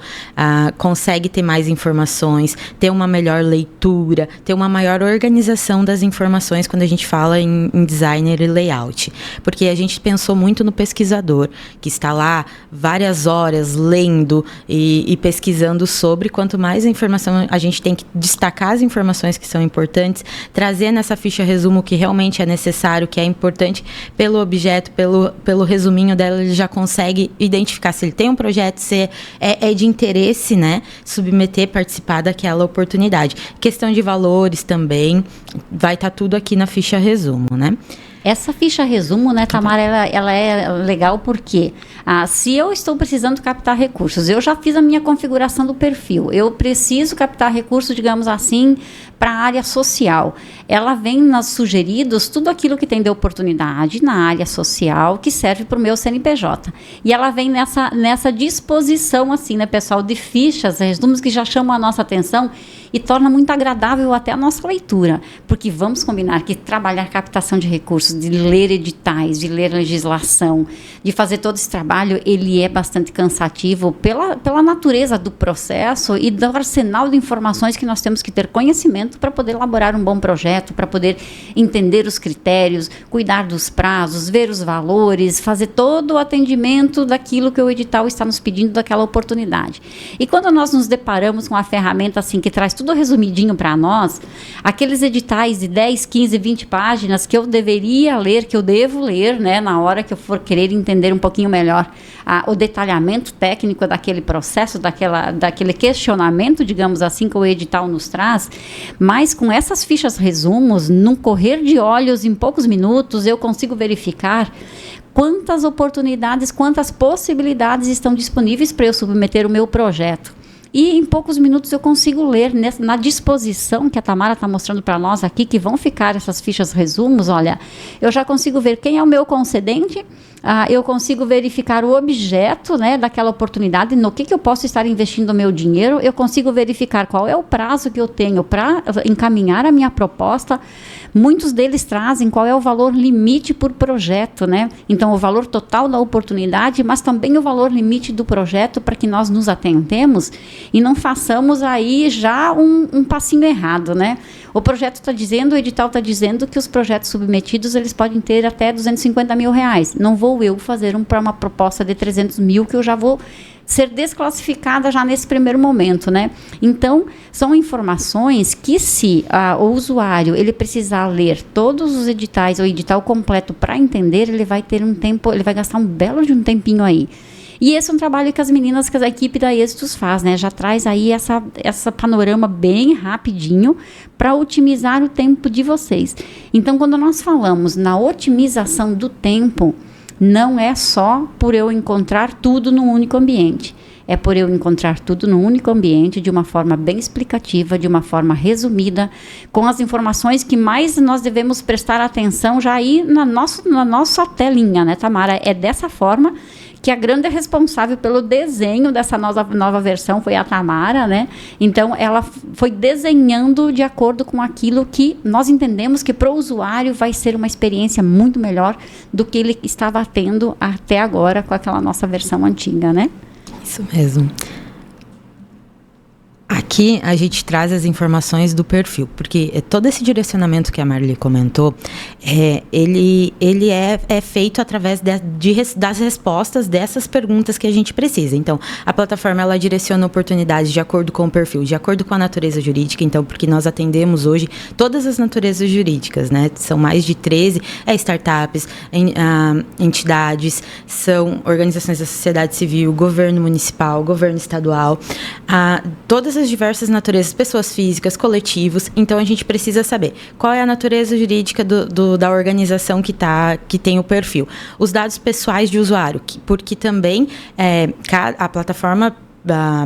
consegue ter mais informações, ter uma melhor leitura, ter uma maior organização das informações quando a gente fala em designer e layout. Porque a gente pensou muito no pesquisador, que está lá várias horas lendo e pesquisando sobre. Quanto mais informação, a gente tem que destacar as informações que são importantes, trazer nessa ficha resumo o que realmente é necessário, que é importante pelo objeto, pelo resuminho dela, ele já consegue identificar se ele tem um projeto, se é de interesse, né, submeter, participar daquela oportunidade. Questão de valores também, vai estar tudo aqui na ficha resumo, né? Essa ficha resumo, né, Tamara, ela é legal porque se eu estou precisando captar recursos, eu já fiz a minha configuração do perfil, eu preciso captar recursos, digamos assim, para a área social. Ela vem nos sugeridos tudo aquilo que tem de oportunidade na área social que serve para o meu CNPJ. E ela vem nessa disposição, assim, né, pessoal, de fichas, resumos que já chamam a nossa atenção e torna muito agradável até a nossa leitura. Porque vamos combinar que trabalhar captação de recursos, de ler editais, de ler legislação, de fazer todo esse trabalho, ele é bastante cansativo pela natureza do processo e do arsenal de informações que nós temos que ter conhecimento para poder elaborar um bom projeto, para poder entender os critérios, cuidar dos prazos, ver os valores, fazer todo o atendimento daquilo que o edital está nos pedindo daquela oportunidade. E quando nós nos deparamos com uma ferramenta assim que traz tudo tudo resumidinho para nós, aqueles editais de 10, 15, 20 páginas que eu deveria ler, que eu devo ler, né, na hora que eu for querer entender um pouquinho melhor o detalhamento técnico daquele processo, daquele questionamento, digamos assim, que o edital nos traz, mas com essas fichas resumos, num correr de olhos, em poucos minutos, eu consigo verificar quantas oportunidades, quantas possibilidades estão disponíveis para eu submeter o meu projeto. E em poucos minutos eu consigo ler na disposição que a Tamara está mostrando para nós aqui, que vão ficar essas fichas resumos, olha, eu já consigo ver quem é o meu concedente, eu consigo verificar o objeto, né, daquela oportunidade, no que eu posso estar investindo o meu dinheiro, eu consigo verificar qual é o prazo que eu tenho para encaminhar a minha proposta. Muitos deles trazem qual é o valor limite por projeto, né? Então, o valor total da oportunidade, mas também o valor limite do projeto para que nós nos atentemos e não façamos aí já um passinho errado, né? O projeto está dizendo, o edital está dizendo que os projetos submetidos, eles podem ter até R$250 mil. Não vou eu fazer uma proposta de 300 mil que eu já vou ser desclassificada já nesse primeiro momento, né? Então, são informações que se o usuário, ele precisar ler todos os editais, o edital completo para entender, ele vai ter um tempo, ele vai gastar um belo de um tempinho aí. E esse é um trabalho que as meninas, que a equipe da Êxitos faz, né? Já traz aí essa panorama bem rapidinho para otimizar o tempo de vocês. Então, quando nós falamos na otimização do tempo, não é só por eu encontrar tudo num único ambiente. É por eu encontrar tudo num único ambiente, de uma forma bem explicativa, de uma forma resumida, com as informações que mais nós devemos prestar atenção já aí na nossa telinha, né, Tamara? É dessa forma que a grande responsável pelo desenho dessa nova versão foi a Tamara, né? Então, ela foi desenhando de acordo com aquilo que nós entendemos que para o usuário vai ser uma experiência muito melhor do que ele estava tendo até agora com aquela nossa versão antiga, né? Isso mesmo. Aqui a gente traz as informações do perfil, porque todo esse direcionamento que a Marli comentou, ele é feito através das respostas dessas perguntas que a gente precisa. Então, a plataforma, ela direciona oportunidades de acordo com o perfil, de acordo com a natureza jurídica, então, porque nós atendemos hoje todas as naturezas jurídicas, né? São mais de 13, startups, entidades, são organizações da sociedade civil, governo municipal, governo estadual, todas as diversas naturezas, pessoas físicas, coletivos. Então, a gente precisa saber qual é a natureza jurídica da organização que tem o perfil. Os dados pessoais de usuário, porque também a plataforma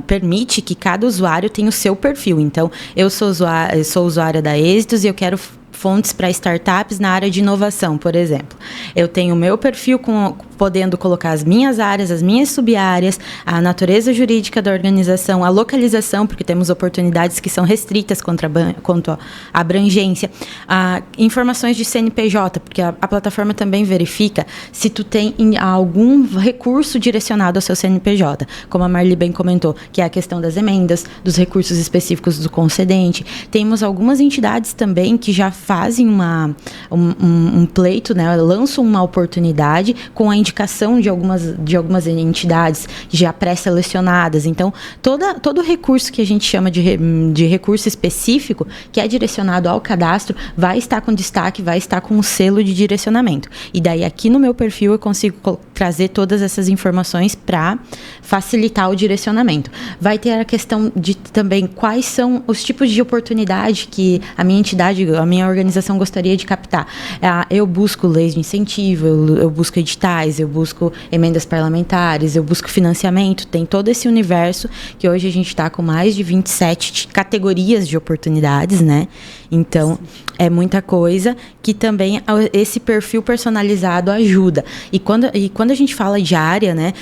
permite que cada usuário tenha o seu perfil. Então, eu sou usuária da Êxitos e eu quero fontes para startups na área de inovação, por exemplo. Eu tenho o meu perfil podendo colocar as minhas áreas, as minhas sub-áreas, a natureza jurídica da organização, a localização, porque temos oportunidades que são restritas quanto à abrangência, informações de CNPJ, porque a plataforma também verifica se tu tem algum recurso direcionado ao seu CNPJ, como a Marli bem comentou, que é a questão das emendas, dos recursos específicos do concedente. Temos algumas entidades também que já fazem um pleito, né, lançam uma oportunidade com a indicação de algumas entidades já pré-selecionadas. Então, todo recurso que a gente chama de recurso específico, que é direcionado ao cadastro, vai estar com destaque, vai estar com um selo de direcionamento. E daí, aqui no meu perfil, eu consigo trazer todas essas informações para facilitar o direcionamento. Vai ter a questão de também quais são os tipos de oportunidade que a minha entidade, a minha organização gostaria de captar. Eu busco leis de incentivo, eu busco editais, eu busco emendas parlamentares, eu busco financiamento, tem todo esse universo que hoje a gente está com mais de 27 categorias de oportunidades, né? Então, é muita coisa que também esse perfil personalizado ajuda. E quando a gente fala de área, né?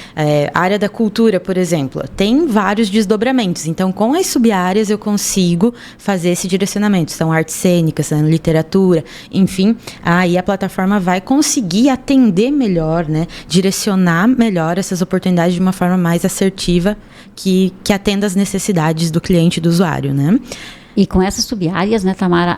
Área da cultura, por exemplo, tem vários desdobramentos. Então, com as sub-áreas eu consigo fazer esse direcionamento. São artes cênicas, são literatura, enfim. Aí a plataforma vai conseguir atender melhor, né? Direcionar melhor essas oportunidades de uma forma mais assertiva que atenda às necessidades do cliente e do usuário, né? E com essas sub-áreas, né, Tamara,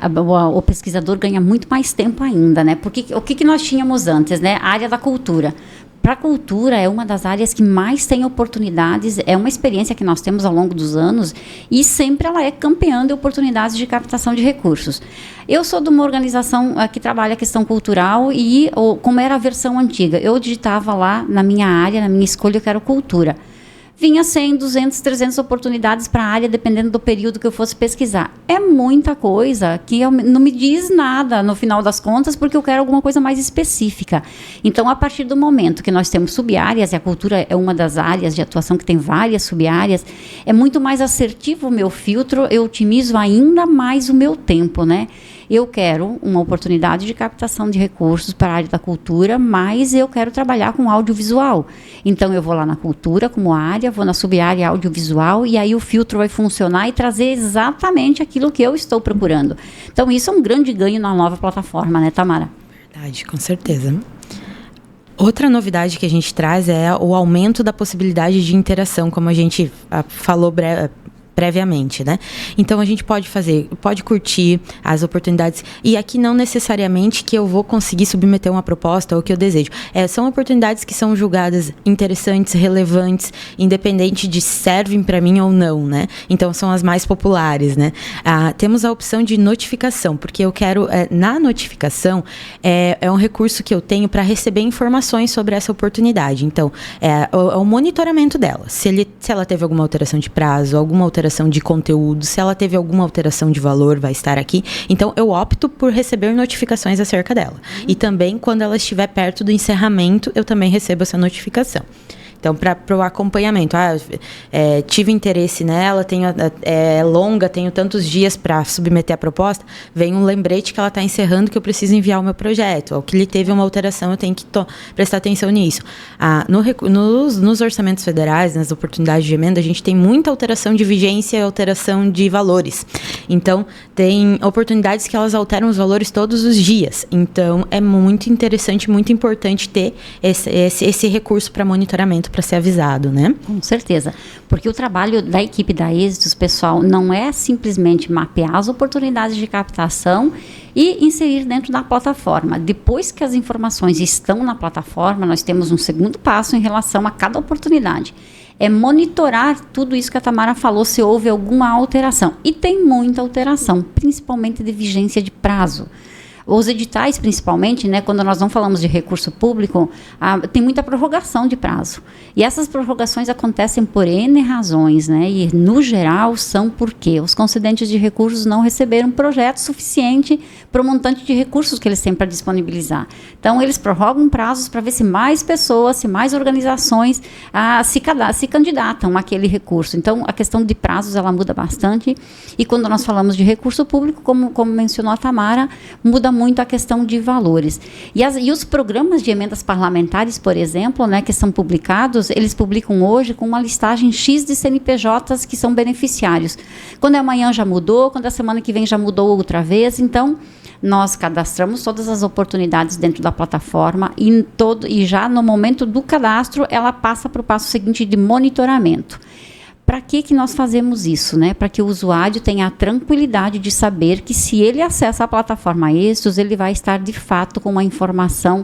o pesquisador ganha muito mais tempo ainda, né? Porque o que nós tínhamos antes, né? A área da cultura. para a cultura é uma das áreas que mais tem oportunidades, é uma experiência que nós temos ao longo dos anos e sempre ela é campeã de oportunidades de captação de recursos. Eu sou de uma organização que trabalha a questão cultural e, como era a versão antiga, eu digitava lá na minha área, na minha escolha, eu quero cultura. Vinha 100, 200, 300 oportunidades para a área, dependendo do período que eu fosse pesquisar. É muita coisa que não me diz nada no final das contas, porque eu quero alguma coisa mais específica. Então, a partir do momento que nós temos sub-áreas, e a cultura é uma das áreas de atuação que tem várias sub-áreas, é muito mais assertivo o meu filtro, eu otimizo ainda mais o meu tempo, né? Eu quero uma oportunidade de captação de recursos para a área da cultura, mas eu quero trabalhar com audiovisual. Então, eu vou lá na cultura como área, vou na sub-área audiovisual, e aí o filtro vai funcionar e trazer exatamente aquilo que eu estou procurando. Então, isso é um grande ganho na nova plataforma, né, Tamara? Verdade, com certeza. Outra novidade que a gente traz é o aumento da possibilidade de interação, como a gente falou previamente, né? Então, a gente pode curtir as oportunidades, e aqui não necessariamente que eu vou conseguir submeter uma proposta ou que eu desejo. São oportunidades que são julgadas interessantes, relevantes, independente de se servem para mim ou não, né? Então, são as mais populares, né? Temos a opção de notificação, porque eu quero, na notificação, é um recurso que eu tenho para receber informações sobre essa oportunidade. Então, o monitoramento dela. Se ela teve alguma alteração de prazo, alguma alteração de conteúdo, se ela teve alguma alteração de valor, vai estar aqui. Então, eu opto por receber notificações acerca dela. E também, quando ela estiver perto do encerramento, eu também recebo essa notificação. Então, para o acompanhamento, tive interesse nela, é longa, tenho tantos dias para submeter a proposta, vem um lembrete que ela está encerrando, que eu preciso enviar o meu projeto, ou que ele teve uma alteração, eu tenho que prestar atenção nisso. Nos orçamentos federais, nas oportunidades de emenda, a gente tem muita alteração de vigência e alteração de valores. Então, tem oportunidades que elas alteram os valores todos os dias. Então, é muito interessante, muito importante ter esse recurso para monitoramento, para ser avisado, né? Com certeza, porque o trabalho da equipe da Êxitos, pessoal, não é simplesmente mapear as oportunidades de captação e inserir dentro da plataforma. Depois que as informações estão na plataforma, nós temos um segundo passo em relação a cada oportunidade. É monitorar tudo isso que a Tamara falou, se houve alguma alteração. E tem muita alteração, principalmente de vigência de prazo. Os editais, principalmente, né, quando nós não falamos de recurso público, tem muita prorrogação de prazo. E essas prorrogações acontecem por N razões, né? E, no geral, são porque os concedentes de recursos não receberam projeto suficiente para o montante de recursos que eles têm para disponibilizar. Então, eles prorrogam prazos para ver se mais pessoas, se mais organizações se candidatam àquele recurso. Então, a questão de prazos, ela muda bastante. E quando nós falamos de recurso público, como mencionou a Tamara, muda muito a questão de valores. E os programas de emendas parlamentares, por exemplo, né, que são publicados, eles publicam hoje com uma listagem X de CNPJs que são beneficiários. Quando é amanhã já mudou, quando é semana que vem já mudou outra vez, então nós cadastramos todas as oportunidades dentro da plataforma e já no momento do cadastro ela passa para o passo seguinte de monitoramento. Para que nós fazemos isso, né? Para que o usuário tenha a tranquilidade de saber que, se ele acessa a plataforma Êxitos, ele vai estar de fato com uma informação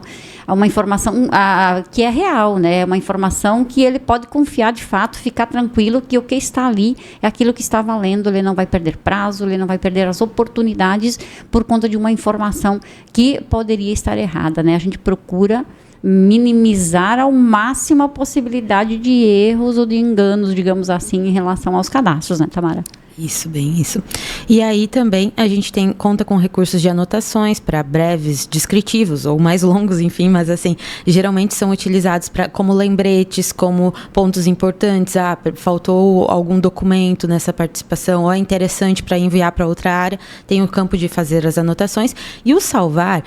que é real, né? Uma informação que ele pode confiar de fato, ficar tranquilo que o que está ali é aquilo que está valendo. Ele não vai perder prazo, ele não vai perder as oportunidades por conta de uma informação que poderia estar errada, né? A gente procura minimizar ao máximo a possibilidade de erros ou de enganos, digamos assim, em relação aos cadastros, né, Tamara? Isso, bem isso. E aí também a gente conta com recursos de anotações para breves descritivos ou mais longos, enfim, mas assim, geralmente são utilizados como lembretes, como pontos importantes. Faltou algum documento nessa participação, ou é interessante para enviar para outra área, tem o campo de fazer as anotações. E o salvar,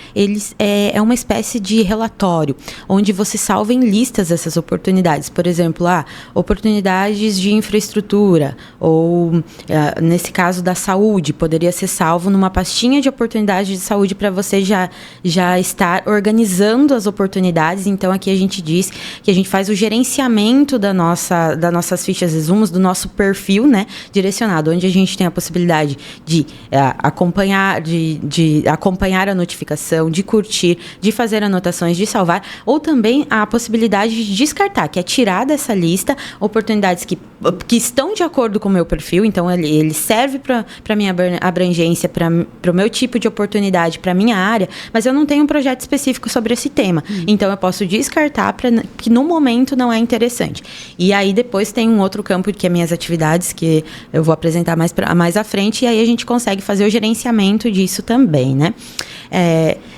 é uma espécie de relatório, onde você salva em listas essas oportunidades. Por exemplo, oportunidades de infraestrutura, ou nesse caso da saúde, poderia ser salvo numa pastinha de oportunidade de saúde para você já estar organizando as oportunidades. Então, aqui a gente diz que a gente faz o gerenciamento das nossas fichas resumos, do nosso perfil, né, direcionado, onde a gente tem a possibilidade de acompanhar, de acompanhar a notificação, de curtir, de fazer anotações, de salvar, ou também a possibilidade de descartar, que é tirar dessa lista oportunidades que estão de acordo com o meu perfil. Então, ele serve para a minha abrangência, para o meu tipo de oportunidade, para a minha área, mas eu não tenho um projeto específico sobre esse tema. Então, eu posso descartar que no momento não é interessante. E aí, depois tem um outro campo, que é minhas atividades, que eu vou apresentar mais à frente, e aí a gente consegue fazer o gerenciamento disso também, né?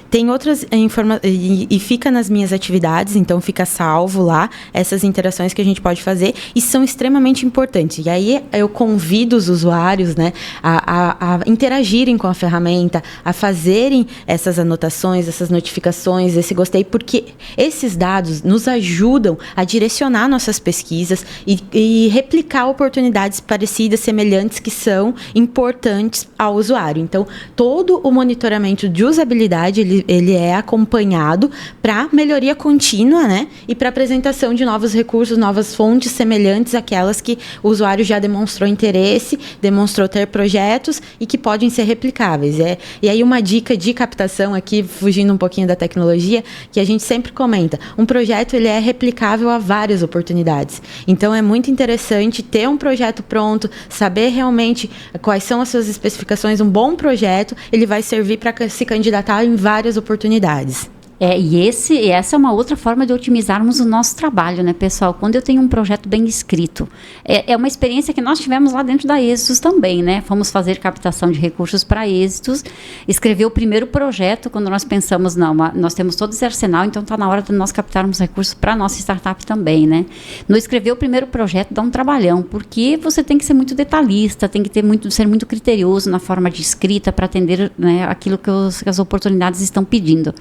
Tem outras informações, e fica nas minhas atividades, então fica salvo lá essas interações que a gente pode fazer, e são extremamente importantes. E aí eu convido os usuários, né, a interagirem com a ferramenta, a fazerem essas anotações, essas notificações, esse gostei, porque esses dados nos ajudam a direcionar nossas pesquisas e replicar oportunidades parecidas, semelhantes, que são importantes ao usuário. Então, todo o monitoramento de usabilidade, ele é acompanhado para melhoria contínua, né? E para apresentação de novos recursos, novas fontes semelhantes àquelas que o usuário já demonstrou interesse, demonstrou ter projetos e que podem ser replicáveis. E aí uma dica de captação aqui, fugindo um pouquinho da tecnologia, que a gente sempre comenta, um projeto ele é replicável a várias oportunidades. Então é muito interessante ter um projeto pronto, saber realmente quais são as suas especificações. Um bom projeto, ele vai servir para se candidatar em várias oportunidades. E essa é uma outra forma de otimizarmos o nosso trabalho, né, pessoal? Quando eu tenho um projeto bem escrito. É uma experiência que nós tivemos lá dentro da Êxitos também, né? Fomos fazer captação de recursos para Êxitos, escrever o primeiro projeto, quando nós pensamos, nós temos todo esse arsenal, então está na hora de nós captarmos recursos para a nossa startup também, né? No escrever o primeiro projeto dá um trabalhão, porque você tem que ser muito detalhista, tem que ser muito criterioso na forma de escrita para atender, né, aquilo que as oportunidades estão pedindo.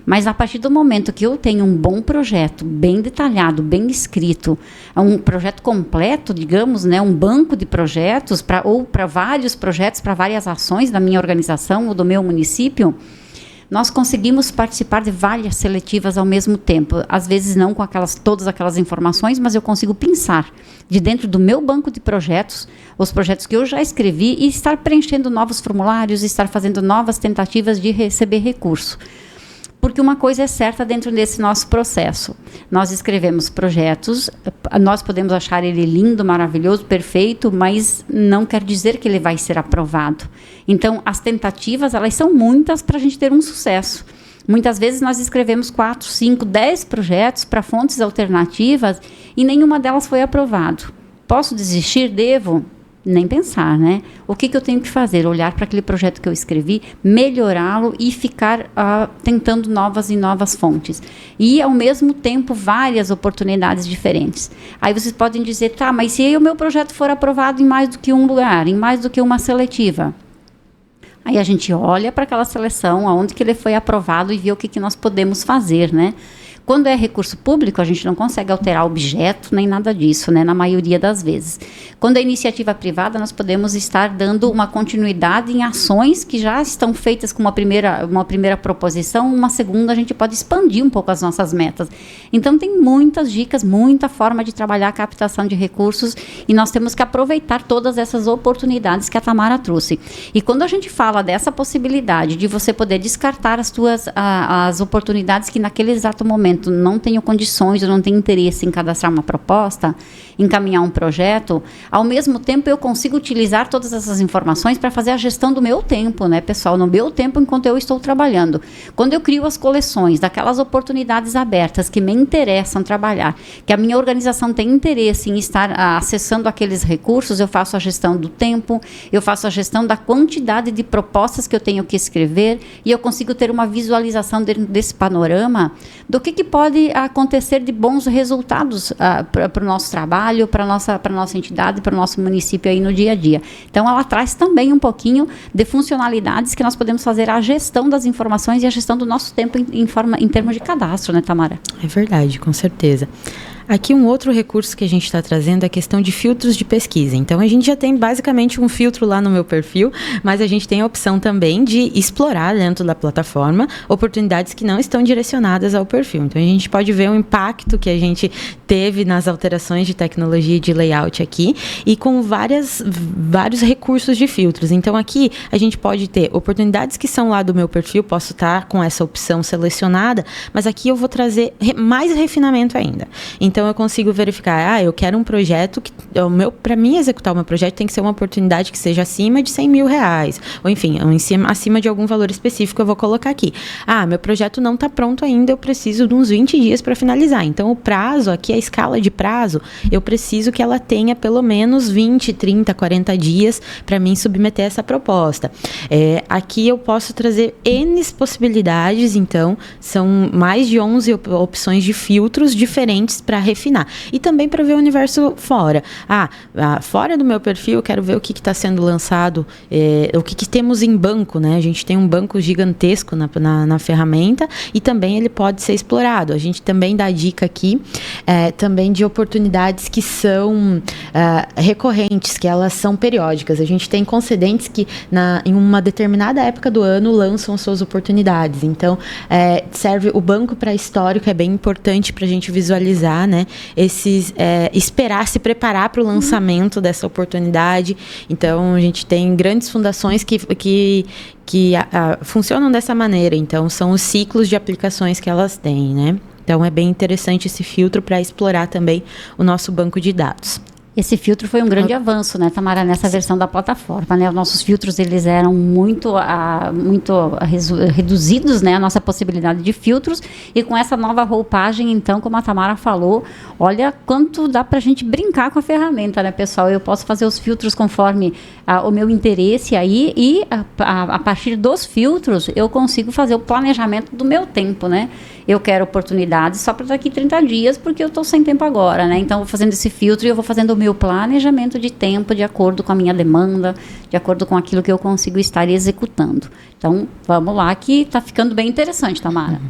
Mas a partir do momento que eu tenho um bom projeto, bem detalhado, bem escrito, um projeto completo, digamos, né, um banco de projetos, ou para vários projetos, para várias ações da minha organização ou do meu município, nós conseguimos participar de várias seletivas ao mesmo tempo. Às vezes não com todas aquelas informações, mas eu consigo pensar de dentro do meu banco de projetos, os projetos que eu já escrevi, e estar preenchendo novos formulários, estar fazendo novas tentativas de receber recurso. Porque uma coisa é certa dentro desse nosso processo. Nós escrevemos projetos, nós podemos achar ele lindo, maravilhoso, perfeito, mas não quer dizer que ele vai ser aprovado. Então, as tentativas, elas são muitas para a gente ter um sucesso. Muitas vezes nós escrevemos 4, 5, 10 projetos para fontes alternativas e nenhuma delas foi aprovado. Posso desistir? Devo? Nem pensar, né? O que eu tenho que fazer? Olhar para aquele projeto que eu escrevi, melhorá-lo e ficar tentando novas e novas fontes. E, ao mesmo tempo, várias oportunidades diferentes. Aí vocês podem dizer, tá, mas se o meu projeto for aprovado em mais do que um lugar, em mais do que uma seletiva? Aí a gente olha para aquela seleção, aonde que ele foi aprovado e vê o que nós podemos fazer, né? Quando é recurso público, a gente não consegue alterar objeto, nem nada disso, né, na maioria das vezes. Quando é iniciativa privada, nós podemos estar dando uma continuidade em ações que já estão feitas com uma primeira proposição, uma segunda, a gente pode expandir um pouco as nossas metas. Então, tem muitas dicas, muita forma de trabalhar a captação de recursos, e nós temos que aproveitar todas essas oportunidades que a Tamara trouxe. E quando a gente fala dessa possibilidade de você poder descartar as oportunidades que naquele exato momento não tenho condições, eu não tenho interesse em cadastrar uma proposta, encaminhar um projeto, ao mesmo tempo eu consigo utilizar todas essas informações para fazer a gestão do meu tempo, né, pessoal? No meu tempo enquanto eu estou trabalhando. Quando eu crio as coleções daquelas oportunidades abertas que me interessam trabalhar, que a minha organização tem interesse em estar acessando aqueles recursos, eu faço a gestão do tempo, eu faço a gestão da quantidade de propostas que eu tenho que escrever, e eu consigo ter uma visualização desse panorama do que pode acontecer de bons resultados para o nosso trabalho, para a nossa entidade, para o nosso município aí no dia a dia. Então, ela traz também um pouquinho de funcionalidades que nós podemos fazer a gestão das informações e a gestão do nosso tempo em termos de cadastro, né, Tamara? É verdade, com certeza. Aqui um outro recurso que a gente está trazendo é a questão de filtros de pesquisa. Então, a gente já tem basicamente um filtro lá no meu perfil, mas a gente tem a opção também de explorar dentro da plataforma oportunidades que não estão direcionadas ao perfil. Então, a gente pode ver o impacto que a gente teve nas alterações de tecnologia e de layout aqui e com vários recursos de filtros. Então, aqui a gente pode ter oportunidades que são lá do meu perfil, posso estar com essa opção selecionada, mas aqui eu vou trazer mais refinamento ainda. Então, eu consigo verificar, eu quero um projeto que, para mim executar o meu projeto tem que ser uma oportunidade que seja acima de R$100 mil, ou enfim, acima de algum valor específico eu vou colocar aqui. Meu projeto não está pronto ainda, eu preciso de uns 20 dias para finalizar. Então, o prazo, aqui a escala de prazo, eu preciso que ela tenha pelo menos 20, 30, 40 dias para mim submeter essa proposta. Aqui eu posso trazer N possibilidades, então, são mais de 11 opções de filtros diferentes para refinar. E também para ver o universo fora. Fora do meu perfil, eu quero ver o que está sendo lançado, o que temos em banco, né? A gente tem um banco gigantesco na ferramenta e também ele pode ser explorado. A gente também dá dica aqui, também de oportunidades que são recorrentes, que elas são periódicas. A gente tem concedentes que em uma determinada época do ano lançam suas oportunidades. Então, serve o banco para histórico, é bem importante para a gente visualizar, né? Esperar, se preparar para o lançamento dessa oportunidade. Então, a gente tem grandes fundações que funcionam dessa maneira. Então, são os ciclos de aplicações que elas têm, né? Então, é bem interessante esse filtro para explorar também o nosso banco de dados. Esse filtro foi um grande avanço, né, Tamara, nessa versão da plataforma, né? Os nossos filtros, eles eram muito reduzidos, né, a nossa possibilidade de filtros, e com essa nova roupagem, então, como a Tamara falou, olha quanto dá pra gente brincar com a ferramenta, né, pessoal? Eu posso fazer os filtros conforme o meu interesse aí, e a partir dos filtros, eu consigo fazer o planejamento do meu tempo, né? Eu quero oportunidades só para daqui 30 dias, porque eu estou sem tempo agora, né? Então, eu vou fazendo esse filtro e eu vou fazendo o meu planejamento de tempo de acordo com a minha demanda, de acordo com aquilo que eu consigo estar executando. Então, vamos lá, que está ficando bem interessante, Tamara.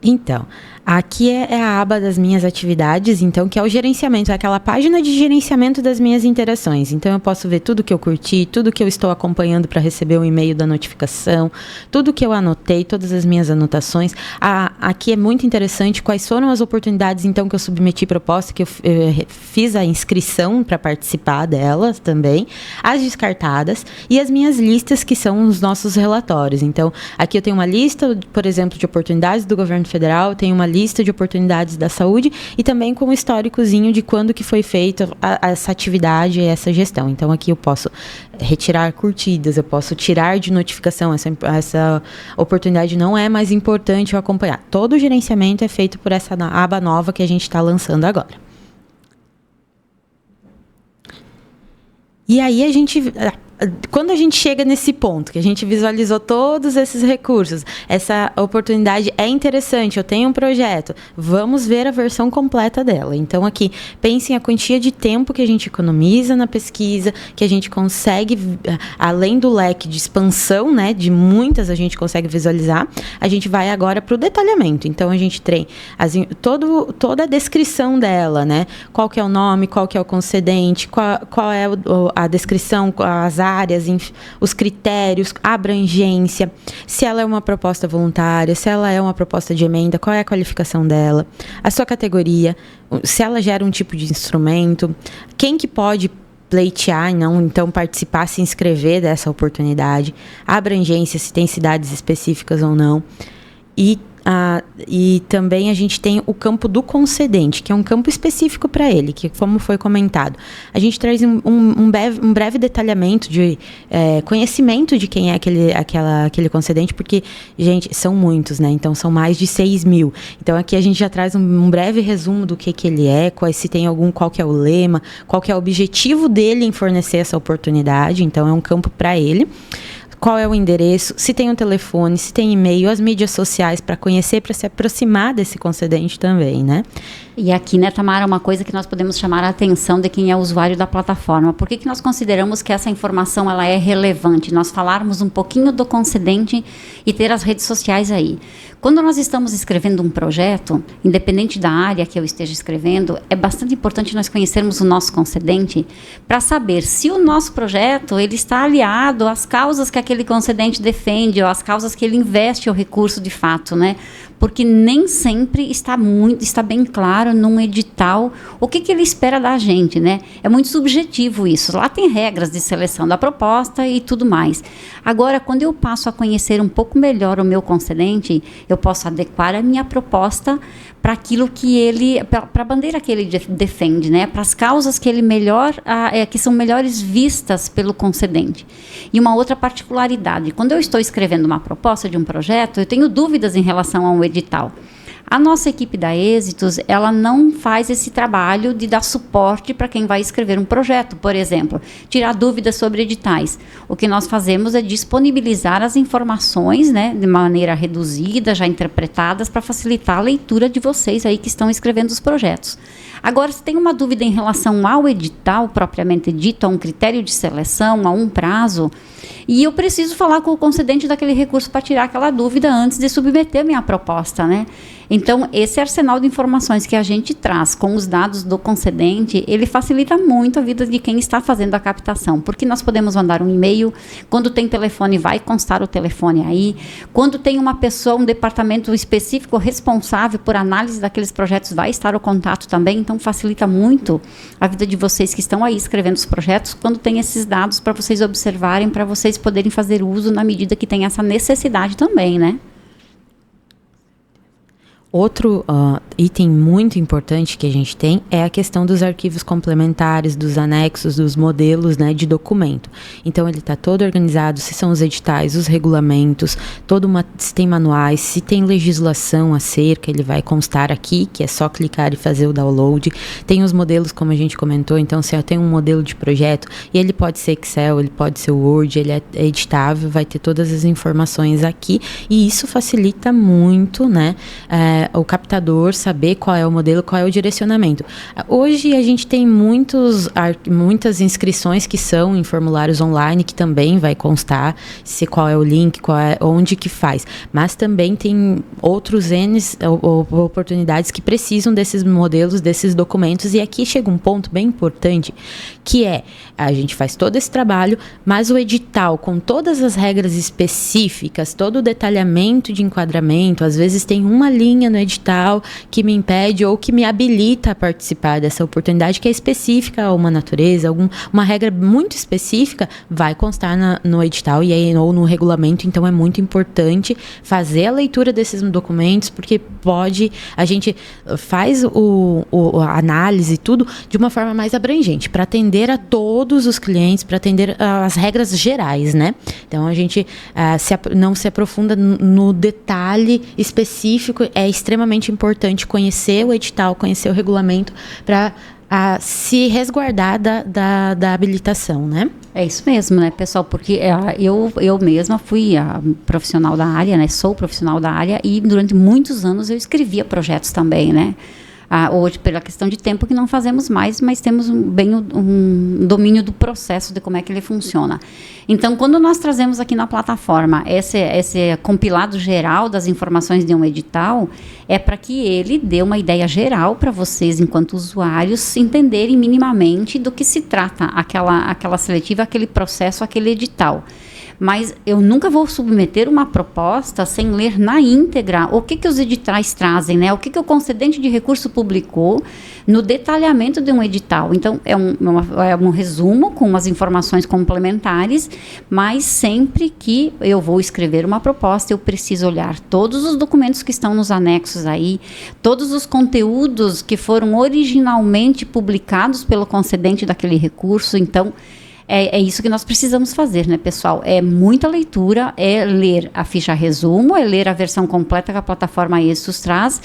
Então, aqui é a aba das minhas atividades, então, que é o gerenciamento, é aquela página de gerenciamento das minhas interações. Então, eu posso ver tudo que eu curti, tudo que eu estou acompanhando para receber o e-mail da notificação, tudo que eu anotei, todas as minhas anotações. Aqui é muito interessante quais foram as oportunidades, então, que eu submeti proposta, que eu fiz a inscrição para participar delas também, as descartadas e as minhas listas, que são os nossos relatórios. Então, aqui eu tenho uma lista, por exemplo, de oportunidades do governo federal, tenho uma lista de oportunidades da saúde e também com um históricozinho de quando que foi feita essa atividade e essa gestão. Então, aqui eu posso retirar curtidas, eu posso tirar de notificação, essa oportunidade não é mais importante eu acompanhar. Todo o gerenciamento é feito por essa aba nova que a gente está lançando agora. E aí quando a gente chega nesse ponto, que a gente visualizou todos esses recursos, essa oportunidade é interessante, eu tenho um projeto, vamos ver a versão completa dela. Então, aqui, pensem a quantia de tempo que a gente economiza na pesquisa, que a gente consegue, além do leque de expansão, né, de muitas a gente consegue visualizar, a gente vai agora para o detalhamento. Então, a gente tem toda a descrição dela, né, qual que é o nome, qual que é o concedente, qual é a descrição, as áreas, os critérios, a abrangência, se ela é uma proposta voluntária, se ela é uma proposta de emenda, qual é a qualificação dela, a sua categoria, se ela gera um tipo de instrumento, quem que pode pleitear, então participar, se inscrever dessa oportunidade, a abrangência, se tem cidades específicas ou não, e também a gente tem o campo do concedente, que é um campo específico para ele, que, como foi comentado, a gente traz um breve detalhamento de conhecimento de quem é aquele concedente, porque, gente, são muitos, né? Então, são mais de 6 mil. Então, aqui a gente já traz um breve resumo do que ele é, se tem qual que é o lema, qual que é o objetivo dele em fornecer essa oportunidade. Então, é um campo para ele. qual é o endereço, se tem um telefone, se tem e-mail, as mídias sociais para conhecer, para se aproximar desse concedente também, né? E aqui, né, Tamara, uma coisa que nós podemos chamar a atenção de quem é usuário da plataforma. Por que nós consideramos que essa informação ela é relevante? Nós falarmos um pouquinho do concedente e ter as redes sociais aí. Quando nós estamos escrevendo um projeto, independente da área que eu esteja escrevendo, é bastante importante nós conhecermos o nosso concedente para saber se o nosso projeto ele está aliado às causas que aquele concedente defende ou às causas que ele investe o recurso de fato, né? Porque nem sempre está bem claro num edital o que ele espera da gente, né? É muito subjetivo isso. Lá tem regras de seleção da proposta e tudo mais. Agora, quando eu passo a conhecer um pouco melhor o meu concedente, eu posso adequar a minha proposta para aquilo que ele, para a bandeira que ele defende, né? Para as causas que ele que são melhores vistas pelo concedente. E uma outra particularidade, quando eu estou escrevendo uma proposta de um projeto, eu tenho dúvidas em relação ao edital. A nossa equipe da Êxitos, ela não faz esse trabalho de dar suporte para quem vai escrever um projeto, por exemplo, tirar dúvidas sobre editais. O que nós fazemos é disponibilizar as informações, né, de maneira reduzida, já interpretadas, para facilitar a leitura de vocês aí que estão escrevendo os projetos. Agora, se tem uma dúvida em relação ao edital propriamente dito, a um critério de seleção, a um prazo, e eu preciso falar com o concedente daquele recurso para tirar aquela dúvida antes de submeter a minha proposta, né? Então, esse arsenal de informações que a gente traz com os dados do concedente, ele facilita muito a vida de quem está fazendo a captação, porque nós podemos mandar um e-mail, quando tem telefone, vai constar o telefone aí, quando tem uma pessoa, um departamento específico responsável por análise daqueles projetos, vai estar o contato também, então facilita muito a vida de vocês que estão aí escrevendo os projetos, quando tem esses dados para vocês observarem, para vocês poderem fazer uso na medida que tem essa necessidade também, né? Outro item muito importante que a gente tem é a questão dos arquivos complementares, dos anexos, dos modelos, né, de documento. Então, ele está todo organizado, se são os editais, os regulamentos, se tem manuais, se tem legislação acerca, ele vai constar aqui, que é só clicar e fazer o download. Tem os modelos, como a gente comentou, então, se eu tenho um modelo de projeto, e ele pode ser Excel, ele pode ser Word, ele é editável, vai ter todas as informações aqui, e isso facilita muito, né, o captador saber qual é o modelo, qual é o direcionamento. Hoje a gente tem muitas inscrições que são em formulários online, que também vai constar qual é o link, onde que faz. Mas também tem outros oportunidades que precisam desses modelos, desses documentos, e aqui chega um ponto bem importante, que é, a gente faz todo esse trabalho, mas o edital, com todas as regras específicas, todo o detalhamento de enquadramento, às vezes tem uma linha no edital que me impede ou que me habilita a participar dessa oportunidade que é específica a uma natureza, uma regra muito específica vai constar no edital ou no regulamento, então é muito importante fazer a leitura desses documentos, porque a gente faz a análise tudo de uma forma mais abrangente, para atender a todos os clientes, para atender as regras gerais, né? Então a gente não se aprofunda no detalhe específico, é extremamente importante conhecer o edital, conhecer o regulamento para se resguardar da habilitação, né? É isso mesmo, né, pessoal? Porque eu mesma fui profissional da área, né? Sou profissional da área e durante muitos anos eu escrevia projetos também, né? Hoje, pela questão de tempo, que não fazemos mais, mas temos um domínio do processo, de como é que ele funciona. Então, quando nós trazemos aqui na plataforma esse compilado geral das informações de um edital, é para que ele dê uma ideia geral para vocês, enquanto usuários, entenderem minimamente do que se trata aquela seletiva, aquele processo, aquele edital. Mas eu nunca vou submeter uma proposta sem ler na íntegra o que os editais trazem, né? O que o concedente de recurso publicou no detalhamento de um edital. Então, é um resumo com umas informações complementares, mas sempre que eu vou escrever uma proposta, eu preciso olhar todos os documentos que estão nos anexos aí, todos os conteúdos que foram originalmente publicados pelo concedente daquele recurso. Então, É isso que nós precisamos fazer, né, pessoal? É muita leitura, é ler a ficha resumo, é ler a versão completa que a plataforma Êxitos traz.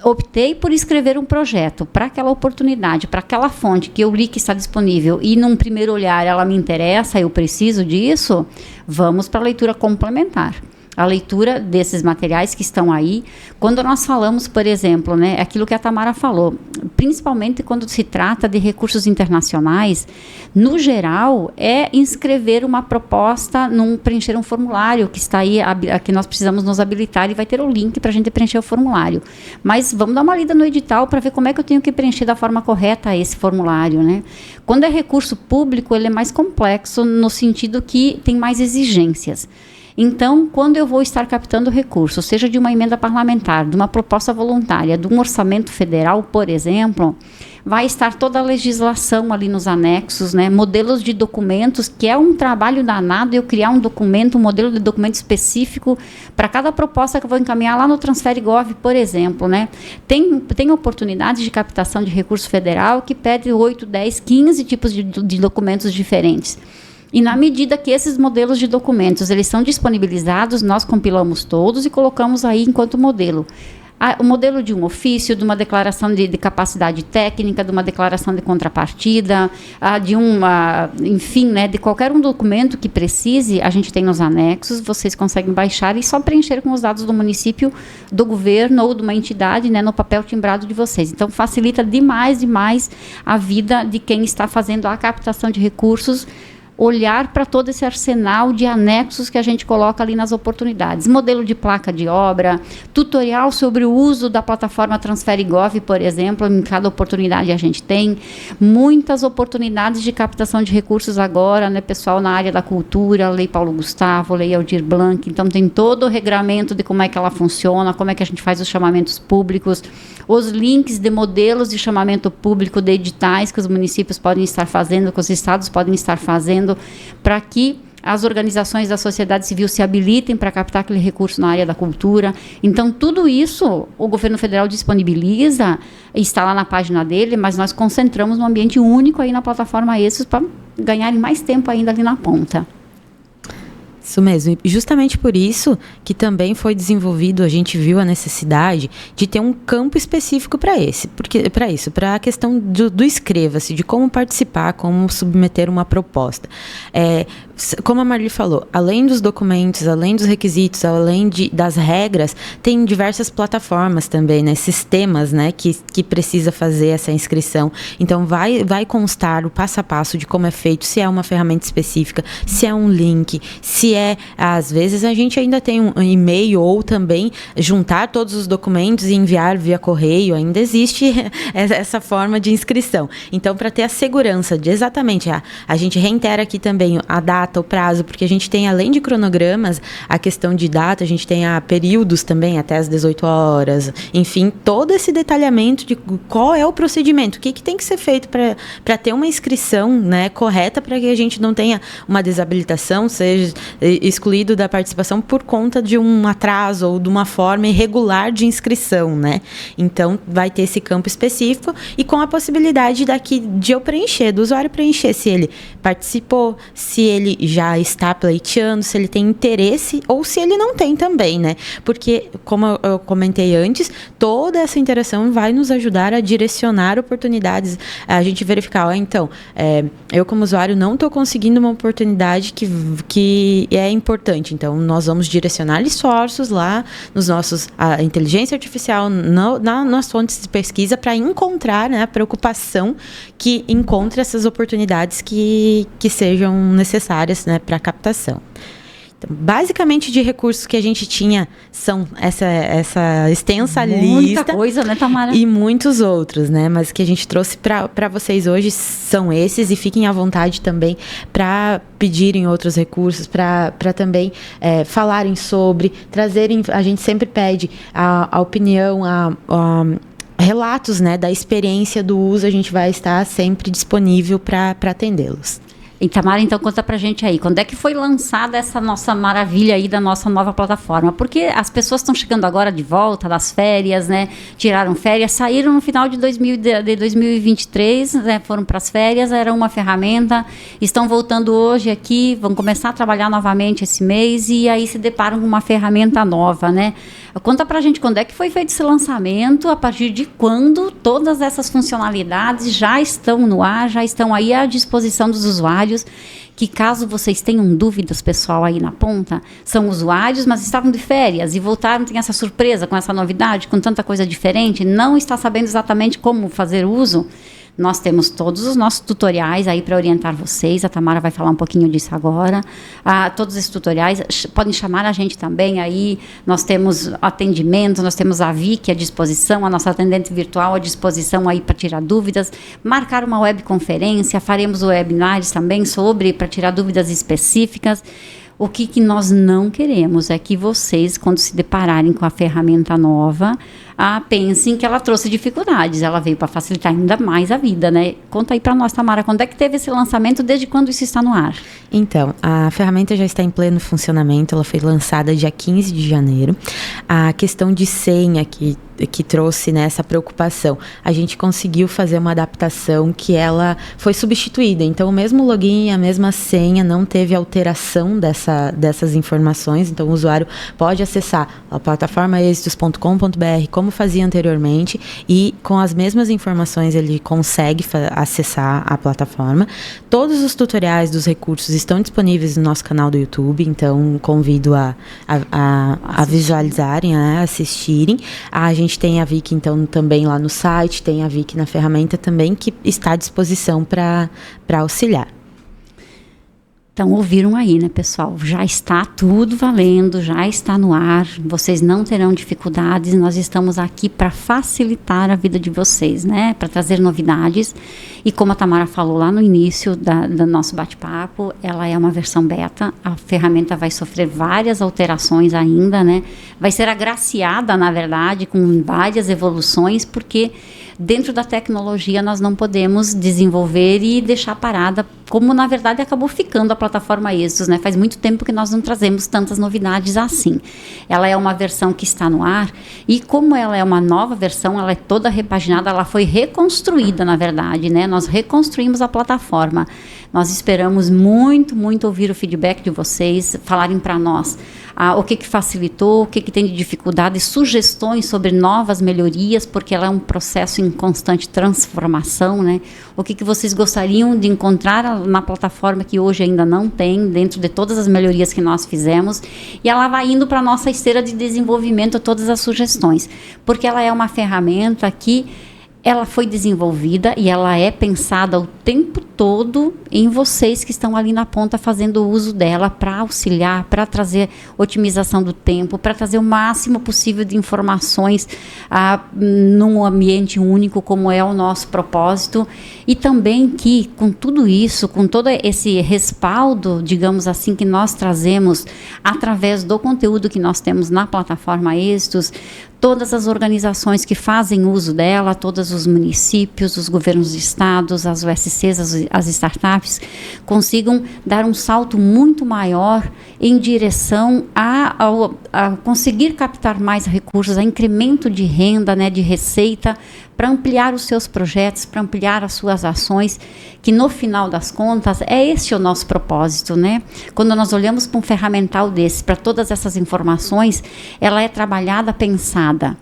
Optei por escrever um projeto para aquela oportunidade, para aquela fonte que eu li que está disponível e num primeiro olhar ela me interessa, eu preciso disso, vamos para a leitura complementar. A leitura desses materiais que estão aí, quando nós falamos, por exemplo, né, aquilo que a Tamara falou, principalmente quando se trata de recursos internacionais, no geral, é inscrever uma proposta, preencher um formulário que está aí, que nós precisamos nos habilitar e vai ter o link para a gente preencher o formulário. Mas vamos dar uma lida no edital para ver como é que eu tenho que preencher da forma correta esse formulário, né? Quando é recurso público, ele é mais complexo no sentido que tem mais exigências. Então, quando eu vou estar captando recursos, seja de uma emenda parlamentar, de uma proposta voluntária, de um orçamento federal, por exemplo, vai estar toda a legislação ali nos anexos, né? Modelos de documentos, que é um trabalho danado eu criar um documento, um modelo de documento específico para cada proposta que eu vou encaminhar lá no Transfere Gov, por exemplo, né? Tem oportunidades de captação de recurso federal que pede 8, 10, 15 tipos de documentos diferentes. E na medida que esses modelos de documentos eles são disponibilizados, nós compilamos todos e colocamos aí enquanto modelo. O modelo de um ofício, de uma declaração de capacidade técnica, de uma declaração de contrapartida, enfim, né, de qualquer um documento que precise, a gente tem nos anexos, vocês conseguem baixar e só preencher com os dados do município, do governo ou de uma entidade, né, no papel timbrado de vocês. Então, facilita demais a vida de quem está fazendo a captação de recursos, olhar para todo esse arsenal de anexos que a gente coloca ali nas oportunidades. Modelo de placa de obra, tutorial sobre o uso da plataforma Transfere Gov, por exemplo, em cada oportunidade a gente tem. Muitas oportunidades de captação de recursos agora, né, pessoal, na área da cultura, Lei Paulo Gustavo, Lei Aldir Blanc, então tem todo o regramento de como é que ela funciona, como é que a gente faz os chamamentos públicos, os links de modelos de chamamento público de editais que os municípios podem estar fazendo, que os estados podem estar fazendo, para que as organizações da sociedade civil se habilitem para captar aquele recurso na área da cultura. Então, tudo isso o governo federal disponibiliza, está lá na página dele, mas nós concentramos num ambiente único aí na plataforma Êxitos para ganharem mais tempo ainda ali na ponta. Isso mesmo, e justamente por isso que também foi desenvolvido, a gente viu a necessidade de ter um campo específico para isso, para a questão do escreva-se, de como participar, como submeter uma proposta. Como a Marli falou, além dos documentos, além dos requisitos, além das regras, tem diversas plataformas também, né, sistemas, né, que precisa fazer essa inscrição. Então, vai constar o passo a passo de como é feito, se é uma ferramenta específica, se é um link, se às vezes a gente ainda tem um e-mail ou também juntar todos os documentos e enviar via correio, ainda existe essa forma de inscrição. Então, para ter a segurança de exatamente, a gente reitera aqui também a data, o prazo, porque a gente tem, além de cronogramas, a questão de data, a gente tem períodos também, até as 18 horas, enfim, todo esse detalhamento de qual é o procedimento, o que tem que ser feito para ter uma inscrição, né, correta, para que a gente não tenha uma desabilitação, seja excluído da participação por conta de um atraso ou de uma forma irregular de inscrição, né? Então, vai ter esse campo específico e com a possibilidade de eu preencher, do usuário preencher se ele participou, se ele já está pleiteando, se ele tem interesse ou se ele não tem também, né? Porque, como eu comentei antes, toda essa interação vai nos ajudar a direcionar oportunidades, a gente verificar, então, eu como usuário não estou conseguindo uma oportunidade que é importante, então nós vamos direcionar esforços lá nos nossos, a inteligência artificial, nas fontes de pesquisa para encontrar, né, a preocupação que encontre essas oportunidades que sejam necessárias, né, para a captação. Então, basicamente, de recursos que a gente tinha são essa extensa lista. Muita coisa, né, Tamara? E muitos outros, né? Mas que a gente trouxe para vocês hoje são esses, e fiquem à vontade também para pedirem outros recursos, para também falarem sobre, trazerem. A gente sempre pede a opinião, relatos, né, da experiência do uso, a gente vai estar sempre disponível para atendê-los. E Tamara, então conta pra gente aí, quando é que foi lançada essa nossa maravilha aí da nossa nova plataforma? Porque as pessoas estão chegando agora de volta das férias, né? Tiraram férias, saíram no final de 2023, né? Foram para as férias, era uma ferramenta, estão voltando hoje aqui, vão começar a trabalhar novamente esse mês e aí se deparam com uma ferramenta nova, né? Conta pra gente quando é que foi feito esse lançamento, a partir de quando todas essas funcionalidades já estão no ar, já estão aí à disposição dos usuários, que caso vocês tenham dúvidas, pessoal, aí na ponta, são usuários, mas estavam de férias e voltaram, tem essa surpresa com essa novidade, com tanta coisa diferente, não está sabendo exatamente como fazer uso. Nós temos todos os nossos tutoriais aí para orientar vocês. A Tamara vai falar um pouquinho disso agora. Todos esses tutoriais podem chamar a gente também aí. Nós temos atendimento, nós temos a Vicky à disposição, a nossa atendente virtual à disposição aí para tirar dúvidas. Marcar uma webconferência, faremos webinars também para tirar dúvidas específicas. O que nós não queremos é que vocês, quando se depararem com a ferramenta nova, pensem que ela trouxe dificuldades. Ela veio para facilitar ainda mais a vida, né? Conta aí para nós, Tamara, quando é que teve esse lançamento, desde quando isso está no ar? Então, a ferramenta já está em pleno funcionamento, ela foi lançada dia 15 de janeiro. A questão de senha que trouxe, né, essa preocupação, a gente conseguiu fazer uma adaptação que ela foi substituída. Então, o mesmo login e a mesma senha não teve alteração dessas informações. Então, o usuário pode acessar a plataforma êxitos.com.br como fazia anteriormente e com as mesmas informações ele consegue acessar a plataforma. Todos os tutoriais dos recursos estão disponíveis no nosso canal do YouTube, então convido a visualizarem, a assistirem. A gente tem a Vicky, então, também lá no site, tem a Vicky na ferramenta também, que está à disposição para auxiliar. Então, ouviram aí, né, pessoal? Já está tudo valendo, já está no ar, vocês não terão dificuldades, nós estamos aqui para facilitar a vida de vocês, né? Para trazer novidades. E como a Tamara falou lá no início do nosso bate-papo, ela é uma versão beta, a ferramenta vai sofrer várias alterações ainda, né? Vai ser agraciada, na verdade, com várias evoluções, porque dentro da tecnologia nós não podemos desenvolver e deixar parada, como na verdade acabou ficando a plataforma Êxitos, né? Faz muito tempo que nós não trazemos tantas novidades assim. Ela é uma versão que está no ar e como ela é uma nova versão, ela é toda repaginada, ela foi reconstruída, na verdade, né? Nós reconstruímos a plataforma. Nós esperamos muito, muito ouvir o feedback de vocês, falarem para nós o que facilitou, o que tem de dificuldade, sugestões sobre novas melhorias, porque ela é um processo em constante transformação, né? O que vocês gostariam de encontrar na plataforma que hoje ainda não tem, dentro de todas as melhorias que nós fizemos, e ela vai indo para a nossa esteira de desenvolvimento, todas as sugestões, porque ela é uma ferramenta que ela foi desenvolvida e ela é pensada o tempo todo em vocês que estão ali na ponta fazendo uso dela para auxiliar, para trazer otimização do tempo, para trazer o máximo possível de informações num ambiente único como é o nosso propósito. E também que com tudo isso, com todo esse respaldo, digamos assim, que nós trazemos através do conteúdo que nós temos na plataforma Êxitos, todas as organizações que fazem uso dela, todos os municípios, os governos de estados, as USCs, as startups, consigam dar um salto muito maior em direção a conseguir captar mais recursos, a incremento de renda, né, de receita, para ampliar os seus projetos, para ampliar as suas ações, que no final das contas é esse o nosso propósito, né? Quando nós olhamos para um ferramental desse, para todas essas informações, ela é trabalhada, pensada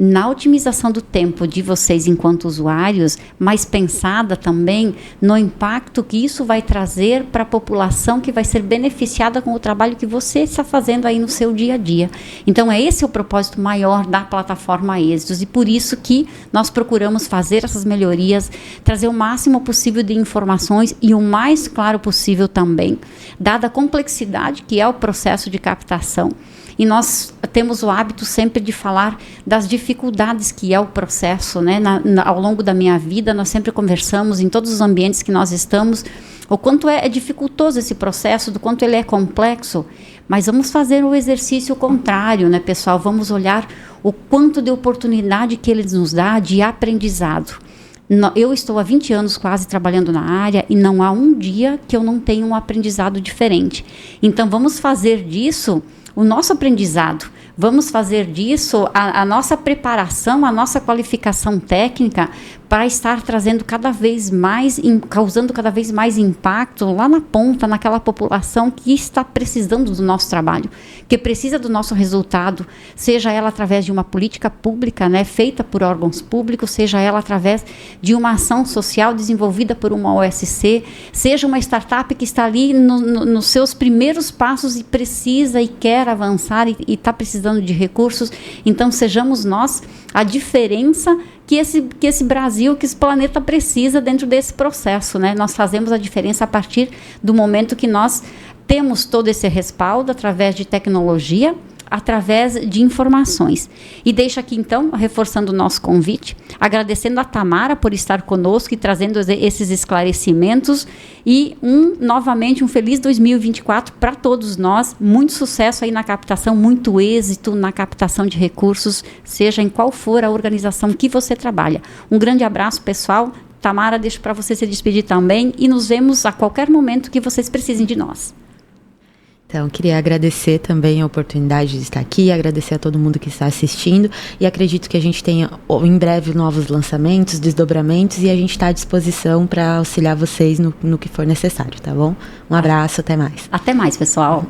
na otimização do tempo de vocês enquanto usuários, mas pensada também no impacto que isso vai trazer para a população que vai ser beneficiada com o trabalho que você está fazendo aí no seu dia a dia. Então, esse o propósito maior da plataforma Êxitos e por isso que nós procuramos fazer essas melhorias, trazer o máximo possível de informações e o mais claro possível também, dada a complexidade que é o processo de captação. E nós temos o hábito sempre de falar das dificuldades que é o processo, né? Ao longo da minha vida, nós sempre conversamos em todos os ambientes que nós estamos, o quanto é dificultoso esse processo, do quanto ele é complexo. Mas vamos fazer o exercício contrário, né, pessoal? Vamos olhar o quanto de oportunidade que ele nos dá de aprendizado. Eu estou há 20 anos quase trabalhando na área e não há um dia que eu não tenha um aprendizado diferente. Então, vamos fazer disso o nosso aprendizado. Vamos fazer disso a nossa preparação, a nossa qualificação técnica para estar trazendo cada vez mais, causando cada vez mais impacto lá na ponta, naquela população que está precisando do nosso trabalho, que precisa do nosso resultado, seja ela através de uma política pública, né, feita por órgãos públicos, seja ela através de uma ação social desenvolvida por uma OSC, seja uma startup que está ali nos seus primeiros passos e precisa e quer avançar e está precisando de recursos. Então, sejamos nós a diferença que esse Brasil, que esse planeta precisa dentro desse processo, né? Nós fazemos a diferença a partir do momento que nós temos todo esse respaldo através de tecnologia, através de informações. E deixo aqui, então, reforçando o nosso convite, agradecendo a Tamara por estar conosco e trazendo esses esclarecimentos e, novamente, um feliz 2024 para todos nós. Muito sucesso aí na captação, muito êxito na captação de recursos, seja em qual for a organização que você trabalha. Um grande abraço, pessoal. Tamara, deixo para você se despedir também e nos vemos a qualquer momento que vocês precisem de nós. Então, queria agradecer também a oportunidade de estar aqui, agradecer a todo mundo que está assistindo e acredito que a gente tenha em breve novos lançamentos, desdobramentos e a gente está à disposição para auxiliar vocês no que for necessário, tá bom? Um abraço, até mais. Até mais, pessoal.